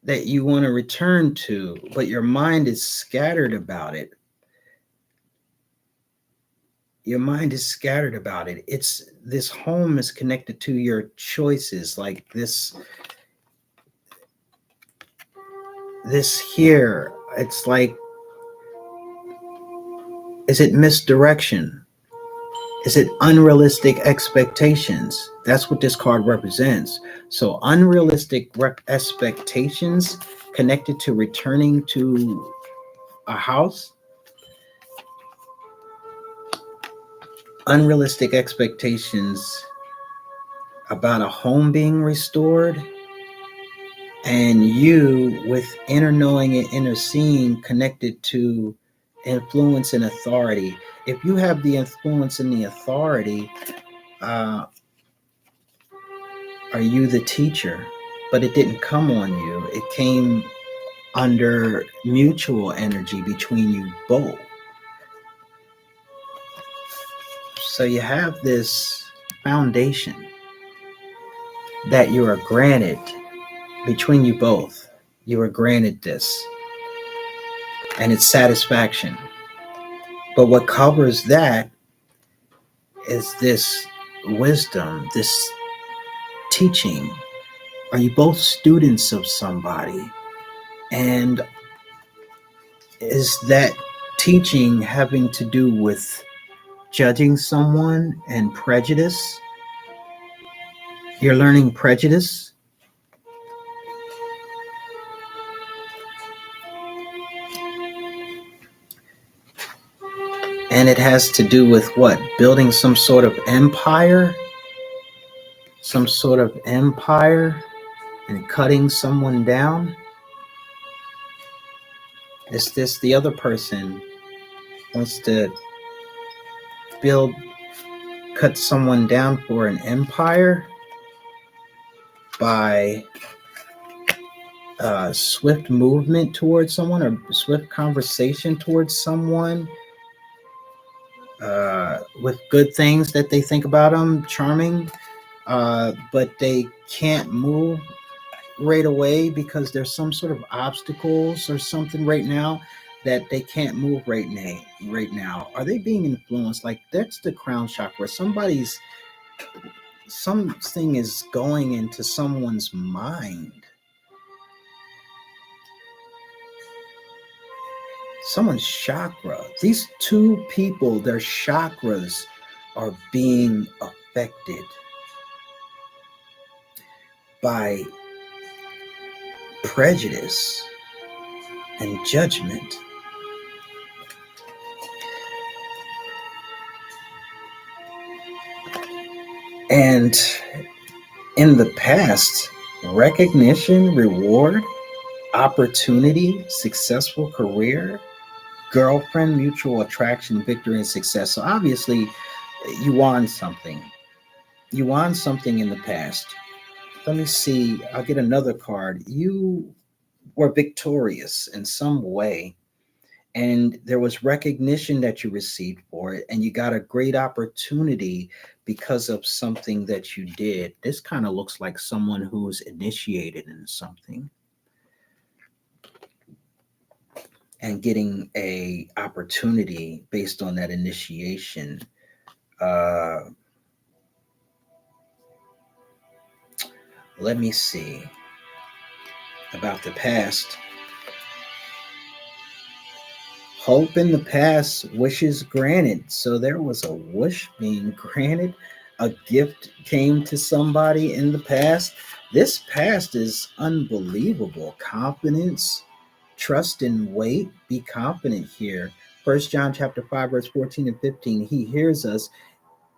A: that you want to return to, but your mind is scattered about it. Your mind is scattered about it. It's this home is connected to your choices, like this here. It's like, is it misdirection? Is it unrealistic expectations? That's what this card represents. So unrealistic expectations connected to returning to a house, unrealistic expectations about a home being restored, and you with inner knowing and inner seeing connected to influence and authority. If you have the influence and the authority, uh, are you the teacher? But it didn't come on you. It came under mutual energy between you both. So you have this foundation that you are granted between you both. You are granted this, and it's satisfaction. But what covers that is this wisdom, this teaching. Are you both students of somebody? And is that teaching having to do with judging someone and prejudice? You're learning prejudice. And it has to do with what? Building some sort of empire? Some sort of empire and cutting someone down? Is this the other person wants to build cut someone down for an empire by swift movement towards someone or swift conversation towards someone with good things that they think about them, charming, but they can't move right away because there's some sort of obstacles or something right now that they can't move right now. Are they being influenced? Like that's the crown chakra. Something is going into someone's mind. Someone's chakra. These two people, their chakras are being affected by prejudice and judgment. And in the past, recognition, reward, opportunity, successful career, girlfriend, mutual attraction, victory, and success. So obviously, you won something. You won something in the past. Let me see. I'll get another card. You were victorious in some way, and there was recognition that you received for it, and you got a great opportunity because of something that you did. This kind of looks like someone who's initiated in something and getting a opportunity based on that initiation. uh Let me see about the past. Hope in the past, wishes granted. So there was a wish being granted. A gift came to somebody in the past. This past is unbelievable. Confidence, trust and wait. Be confident here. First John chapter 5, verse 14 and 15. He hears us,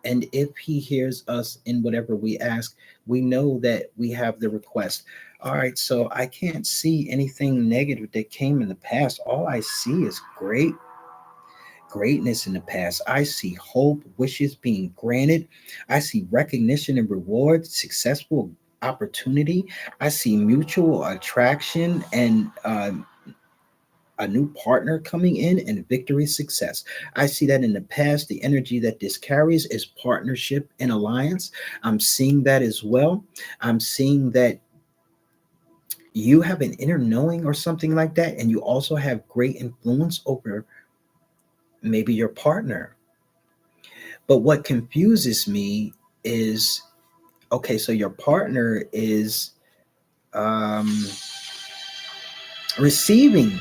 A: and if he hears us in whatever we ask, we know that we have the request. All right, so I can't see anything negative that came in the past. All I see is greatness in the past. I see hope, wishes being granted. I see recognition and reward, successful opportunity. I see mutual attraction and a new partner coming in and victory success. I see that in the past. The energy that this carries is partnership and alliance. I'm seeing that as well. I'm seeing that you have an inner knowing or something like that, and you also have great influence over maybe your partner. But what confuses me is, okay, so your partner is um, receiving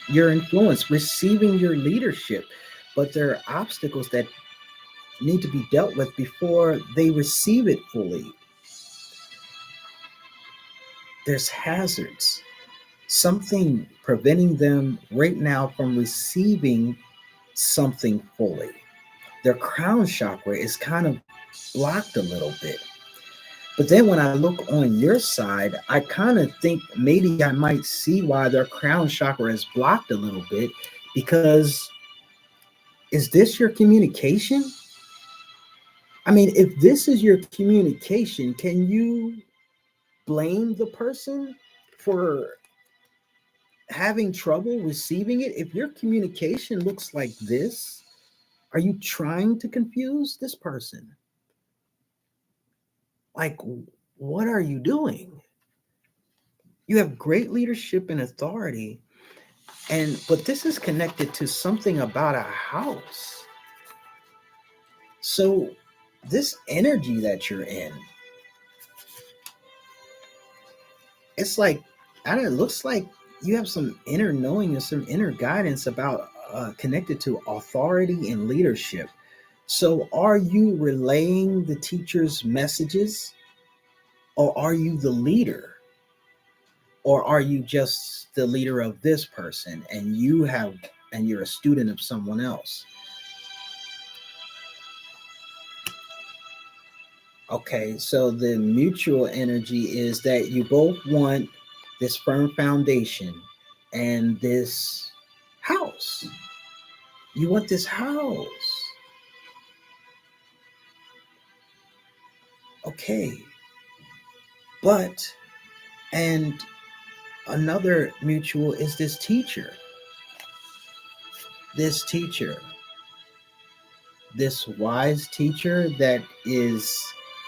A: your influence, receiving your leadership, but there are obstacles that need to be dealt with before they receive it fully. There's hazards, something preventing them right now from receiving something fully. Their crown chakra is kind of blocked a little bit. But then when I look on your side, I kind of think maybe I might see why their crown chakra is blocked a little bit, because is this your communication? I mean, if this is your communication, can you blame the person for having trouble receiving it? If your communication looks like this, are you trying to confuse this person? Like, what are you doing? You have great leadership and authority, and but this is connected to something about a house. So this energy that you're in, it's like, I don't know, it looks like you have some inner knowing and some inner guidance about connected to authority and leadership. So are you relaying the teacher's messages, or are you the leader, or are you just the leader of this person and you're a student of someone else? Okay, so the mutual energy is that you both want this firm foundation and this house. You want this house. Okay, but, and another mutual is this teacher, this wise teacher that is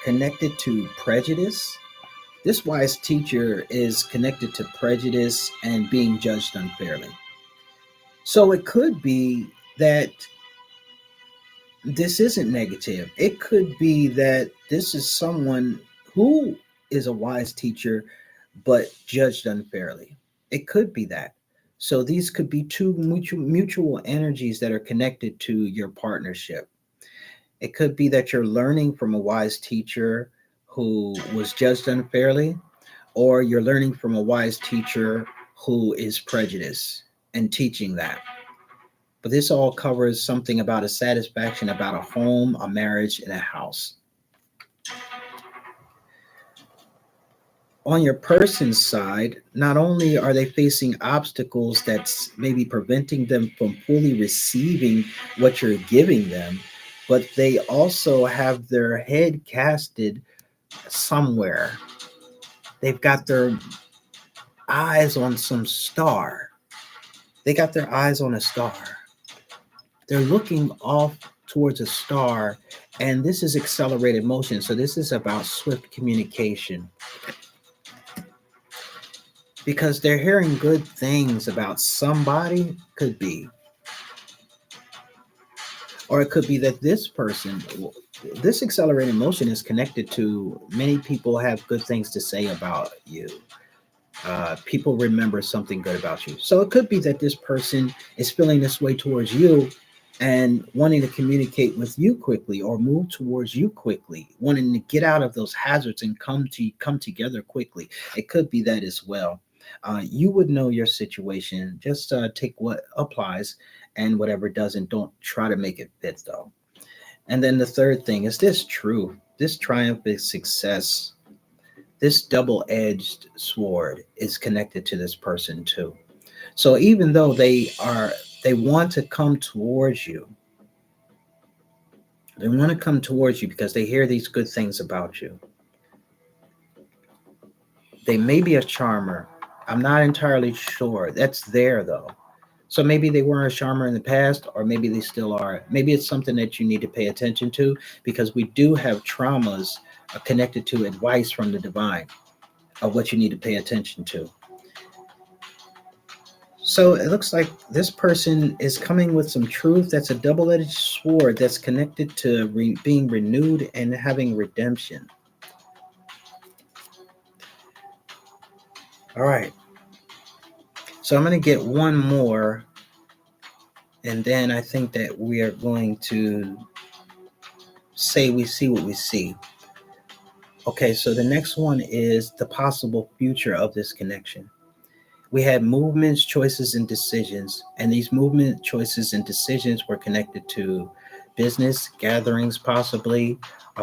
A: connected to prejudice. This wise teacher is connected to prejudice and being judged unfairly. So it could be that this isn't negative. It could be that this is someone who is a wise teacher but judged unfairly. It could be that. So these could be two mutual energies that are connected to your partnership. It could be that you're learning from a wise teacher who was judged unfairly, or you're learning from a wise teacher who is prejudiced and teaching that. But this all covers something about a satisfaction about a home, a marriage, and a house. On your person's side, not only are they facing obstacles that's maybe preventing them from fully receiving what you're giving them, but they also have their head casted somewhere. They've got their eyes on some star. They got their eyes on a star. They're looking off towards a star, and this is accelerated motion. So this is about swift communication because they're hearing good things about somebody, could be, or it could be that this person, this accelerated motion is connected to many people have good things to say about you. People remember something good about you. So it could be that this person is feeling this way towards you and wanting to communicate with you quickly or move towards you quickly, wanting to get out of those hazards and come together quickly. It could be that as well. You would know your situation. Just take what applies, and whatever doesn't, don't try to make it fit though. And then the third thing is this truth, this triumphant success, this double-edged sword is connected to this person too. So even though they want to come towards you, they want to come towards you because they hear these good things about you. They may be a charmer. I'm not entirely sure. That's there though. So maybe they weren't a charmer in the past, or maybe they still are. Maybe it's something that you need to pay attention to because we do have traumas connected to advice from the divine of what you need to pay attention to. So it looks like this person is coming with some truth that's a double edged sword that's connected to being renewed and having redemption. All right. So I'm going to get one more, and then I think that we are going to say we see what we see. Okay. So the next one is the possible future of this connection. We had movements, choices, and decisions. And these movement, choices, and decisions were connected to business gatherings, possibly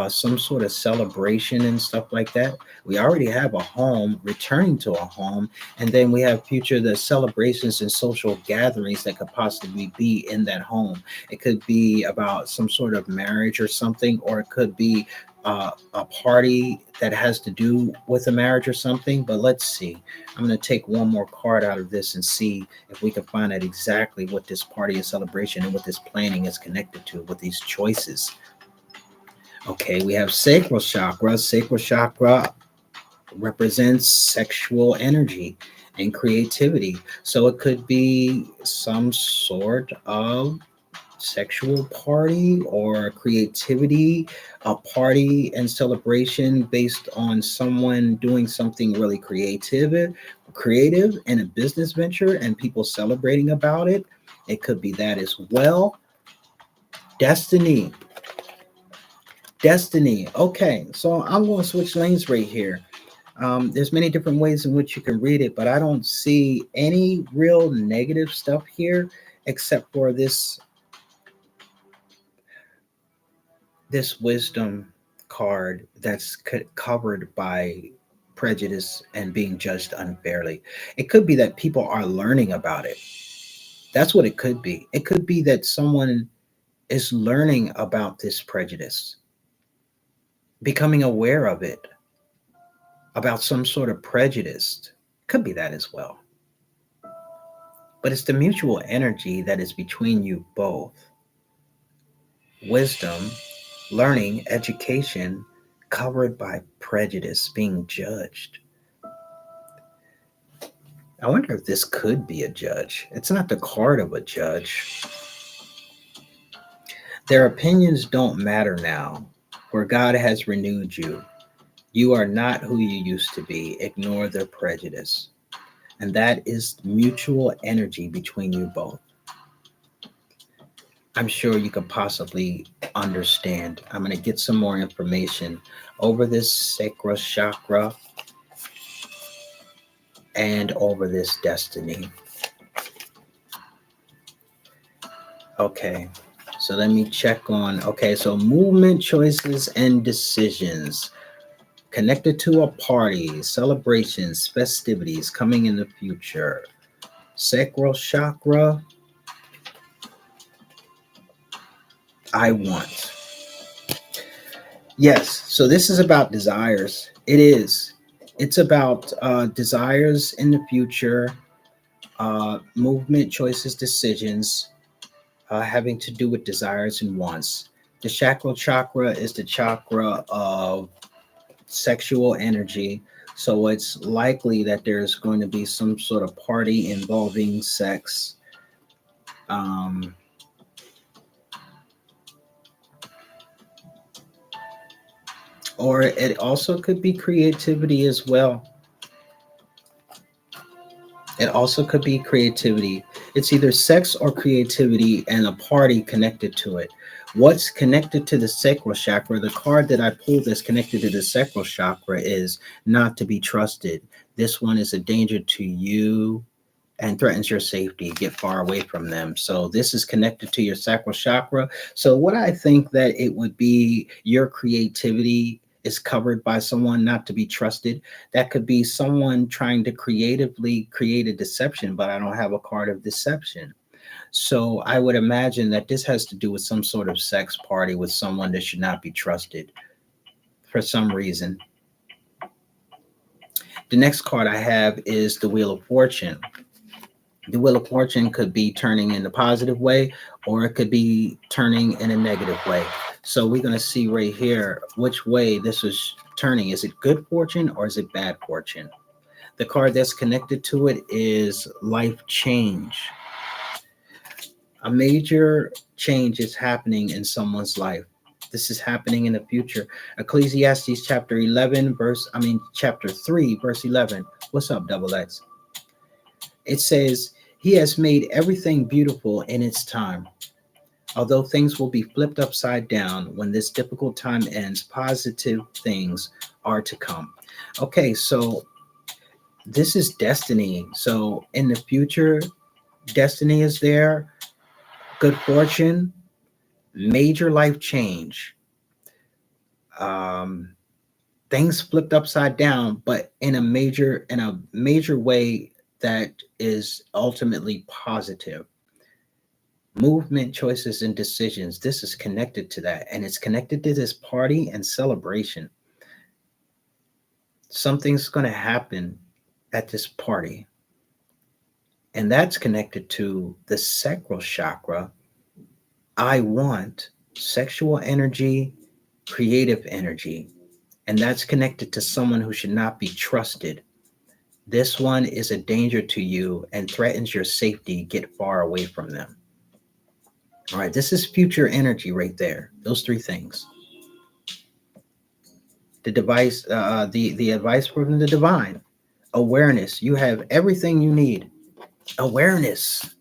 A: some sort of celebration and stuff like that. We already have a home, returning to a home, and then we have future the celebrations and social gatherings that could possibly be in that home. It could be about some sort of marriage or something, or it could be a party that has to do with a marriage or something. But let's see. I'm going to take one more card out of this and see if we can find out exactly what this party and celebration and what this planning is connected to with these choices. Okay, we have sacral chakra. Sacral chakra represents sexual energy and creativity. So it could be some sort of sexual party or creativity, a party and celebration based on someone doing something really creative in a business venture and people celebrating about it. It could be that as well. Destiny. Destiny. Okay, so I'm going to switch lanes right here. There's many different ways in which you can read it, but I don't see any real negative stuff here except for this wisdom card that's covered by prejudice and being judged unfairly. It could be that people are learning about it. That's what it could be. It could be that someone is learning about this prejudice. becoming aware of it, about some sort of prejudice. Could be that as well. But it's the mutual energy that is between you both. Wisdom, learning, education, covered by prejudice, being judged. I wonder if this could be a judge. It's not the card of a judge. Their opinions don't matter now, for God has renewed you. You are not who you used to be. Ignore their prejudice. And that is mutual energy between you both. I'm sure you could possibly understand. I'm going to get some more information over this sacral chakra and over this destiny. Okay, so let me check on. Okay, so movement, choices, and decisions connected to a party, celebrations, festivities coming in the future. Sacral chakra, I want. Yes, so this is about desires. It is. It's about desires in the future, movement, choices, decisions, having to do with desires and wants. The sacral chakra is the chakra of sexual energy. So it's likely that there's going to be some sort of party involving sex. Um, or it also could be creativity as well. It also could be creativity. It's either sex or creativity and a party connected to it. What's connected to the sacral chakra? The card that I pulled that's connected to the sacral chakra is not to be trusted. This one is a danger to you and threatens your safety. Get far away from them. So this is connected to your sacral chakra. So what I think that it would be, your creativity is covered by someone not to be trusted. That could be someone trying to creatively create a deception, but I don't have a card of deception. So I would imagine that this has to do with some sort of sex party with someone that should not be trusted for some reason. The next card I have is the Wheel of Fortune. The Wheel of Fortune could be turning in a positive way, or it could be turning in a negative way. So we're going to see right here which way this is turning. Is it good fortune or is it bad fortune? The card that's connected to it is life change. A major change is happening in someone's life. This is happening in the future. Ecclesiastes chapter 3, verse 11. What's up, Double X? It says, He has made everything beautiful in its time. Although things will be flipped upside down when this difficult time ends, positive things are to come. Okay, so this is destiny. So in the future, destiny is there, good fortune, major life change. Um, Things flipped upside down, but in a major way that is ultimately positive. Movement, choices, and decisions. This is connected to that, and it's connected to this party and celebration. Something's going to happen at this party, and that's connected to the sacral chakra. I want sexual energy, creative energy, and that's connected to someone who should not be trusted. This one is a danger to you and threatens your safety. Get far away from them. All right, this is future energy right there. Those three things. The advice from the divine. Awareness. You have everything you need. Awareness.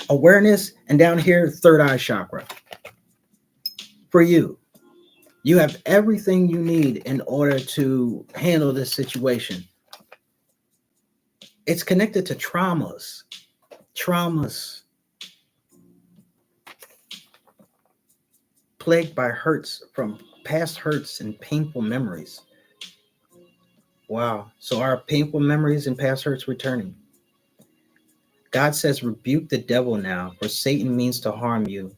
A: Awareness, and down here, third eye chakra. For you, you have everything you need in order to handle this situation. It's connected to traumas plagued by hurts from past hurts and painful memories. Wow. So are painful memories and past hurts returning? God says, rebuke the devil now, for Satan means to harm you.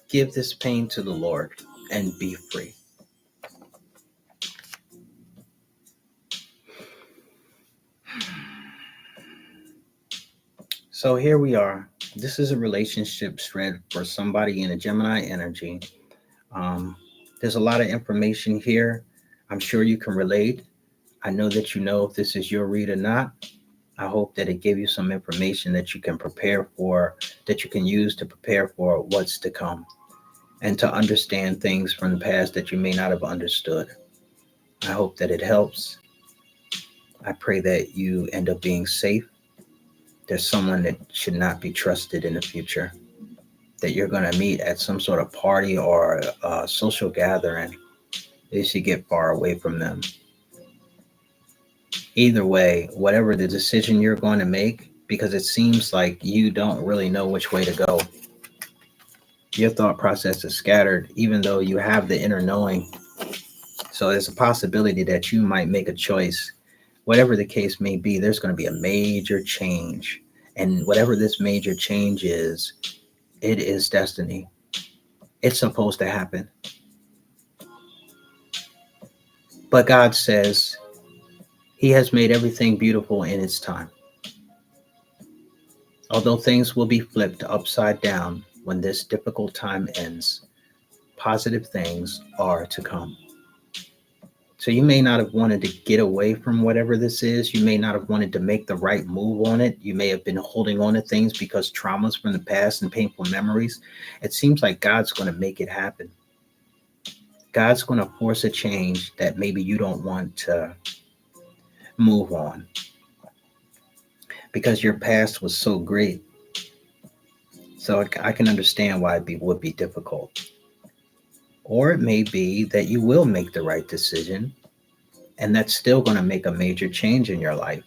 A: Give this pain to the Lord and be free. So here we are. This is a relationship spread for somebody in a Gemini energy. Um, there's a lot of information here. I'm sure you can relate. I know that you know if this is your read or not. I hope that it gave you some information that you can prepare for, that you can use to prepare for what's to come and to understand things from the past that you may not have understood. I hope that it helps. I pray that you end up being safe. There's someone that should not be trusted in the future that you're going to meet at some sort of party or a social gathering. You should get far away from them. Either way, whatever the decision you're going to make, because it seems like you don't really know which way to go. Your thought process is scattered, even though you have the inner knowing. So there's a possibility that you might make a choice. Whatever the case may be, there's going to be a major change. And whatever this major change is, it is destiny. It's supposed to happen. But God says He has made everything beautiful in its time. Although things will be flipped upside down when this difficult time ends, positive things are to come. So you may not have wanted to get away from whatever this is. You may not have wanted to make the right move on it. You may have been holding on to things because traumas from the past and painful memories. It seems like God's going to make it happen. God's going to force a change that maybe you don't want to move on because your past was so great. So I can understand why it would be difficult. Or it may be that you will make the right decision, and that's still going to make a major change in your life.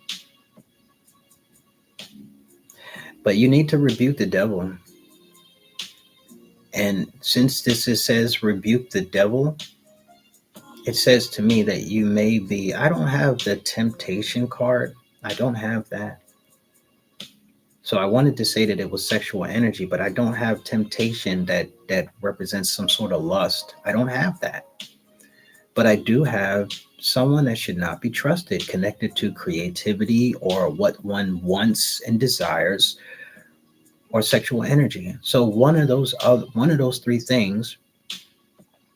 A: But you need to rebuke the devil. And since says rebuke the devil, it says to me that you may be, I don't have the temptation card. I don't have that. So I wanted to say that it was sexual energy, but I don't have temptation that represents some sort of lust. I don't have that. But I do have someone that should not be trusted, connected to creativity or what one wants and desires, or sexual energy. So one of those three things,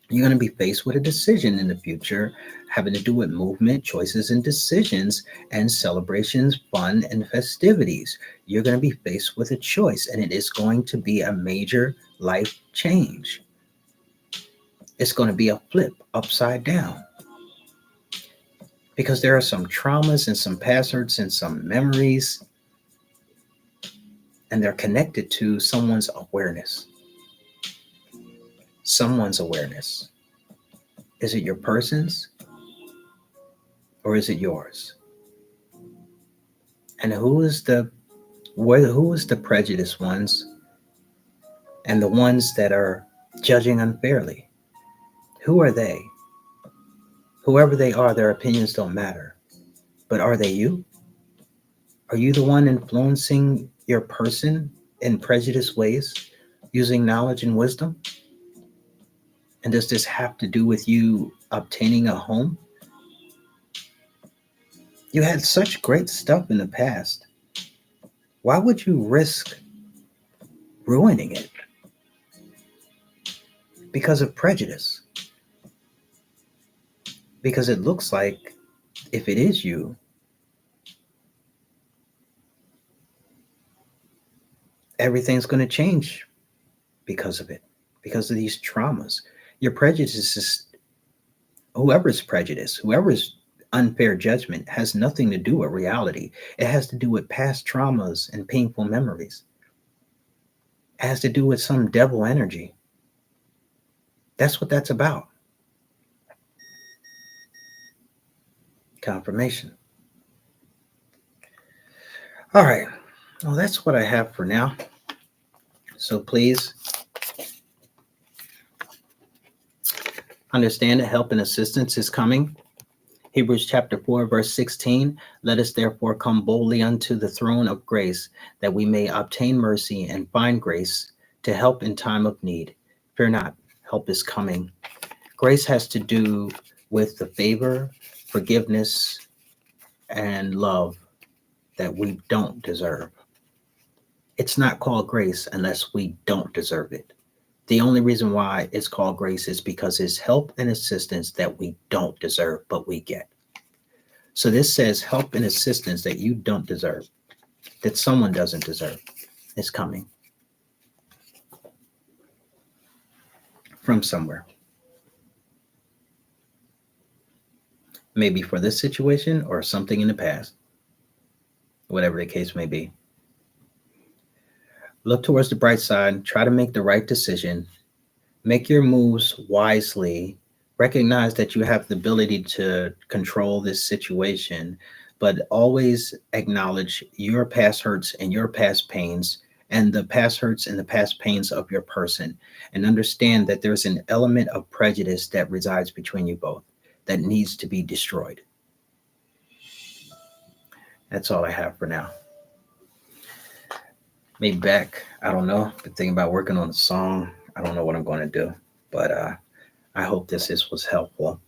A: you're going to be faced with a decision in the future having to do with movement, choices, and decisions, and celebrations, fun, and festivities. You're going to be faced with a choice, and it is going to be a major life change. It's going to be a flip upside down because there are some traumas and some past hurts and some memories, and they're connected to someone's awareness. Someone's awareness. Is it your person's or is it yours? And who is the prejudiced ones and the ones that are judging unfairly? Who are they? Whoever they are, their opinions don't matter. But are they you? Are you the one influencing your person in prejudiced ways, using knowledge and wisdom? And does this have to do with you obtaining a home? You had such great stuff in the past. Why would you risk ruining it because of prejudice? Because it looks like if it is you, everything's going to change because of it, because of these traumas. Your prejudice is whoever's unfair judgment has nothing to do with reality. It has to do with past traumas and painful memories. It has to do with some devil energy. That's what that's about. Confirmation. All right. Well, that's what I have for now. So please understand that help and assistance is coming. Hebrews chapter 4, verse 16, let us therefore come boldly unto the throne of grace, that we may obtain mercy and find grace to help in time of need. Fear not, help is coming. Grace has to do with the favor, forgiveness, and love that we don't deserve. It's not called grace unless we don't deserve it. The only reason why it's called grace is because it's help and assistance that we don't deserve, but we get. So this says help and assistance that you don't deserve, that someone doesn't deserve, is coming from somewhere. Maybe for this situation or something in the past, whatever the case may be. Look towards the bright side, try to make the right decision, make your moves wisely, recognize that you have the ability to control this situation, but always acknowledge your past hurts and your past pains and the past hurts and the past pains of your person, and understand that there's an element of prejudice that resides between you both that needs to be destroyed. That's all I have for now. Maybe back, I don't know, but thinking about working on a song. I don't know what I'm going to do, but I hope this was helpful.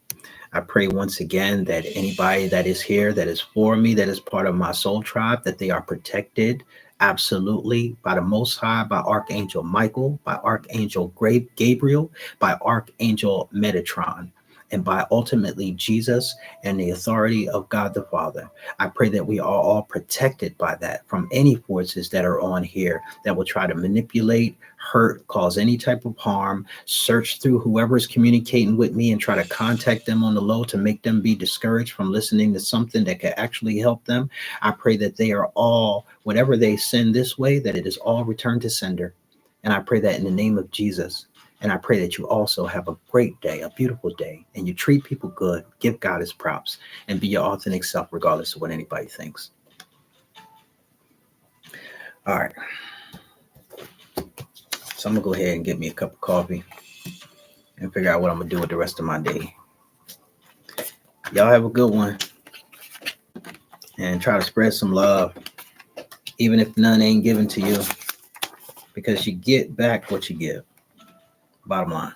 A: I pray once again that anybody that is here, that is for me, that is part of my soul tribe, that they are protected absolutely by the Most High, by Archangel Michael, by Archangel Gabriel, by Archangel Metatron, and by ultimately Jesus and the authority of God the Father. I pray that we are all protected by that from any forces that are on here that will try to manipulate, hurt, cause any type of harm, search through whoever's communicating with me and try to contact them on the low to make them be discouraged from listening to something that could actually help them. I pray that they are all, whatever they send this way, that it is all returned to sender. And I pray that in the name of Jesus. And I pray that you also have a great day, a beautiful day, and you treat people good, give God his props, and be your authentic self regardless of what anybody thinks. All right. So I'm going to go ahead and get me a cup of coffee and figure out what I'm going to do with the rest of my day. Y'all have a good one. And try to spread some love, even if none ain't given to you, because you get back what you give. Bottom line.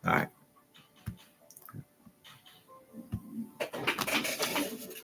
A: All right.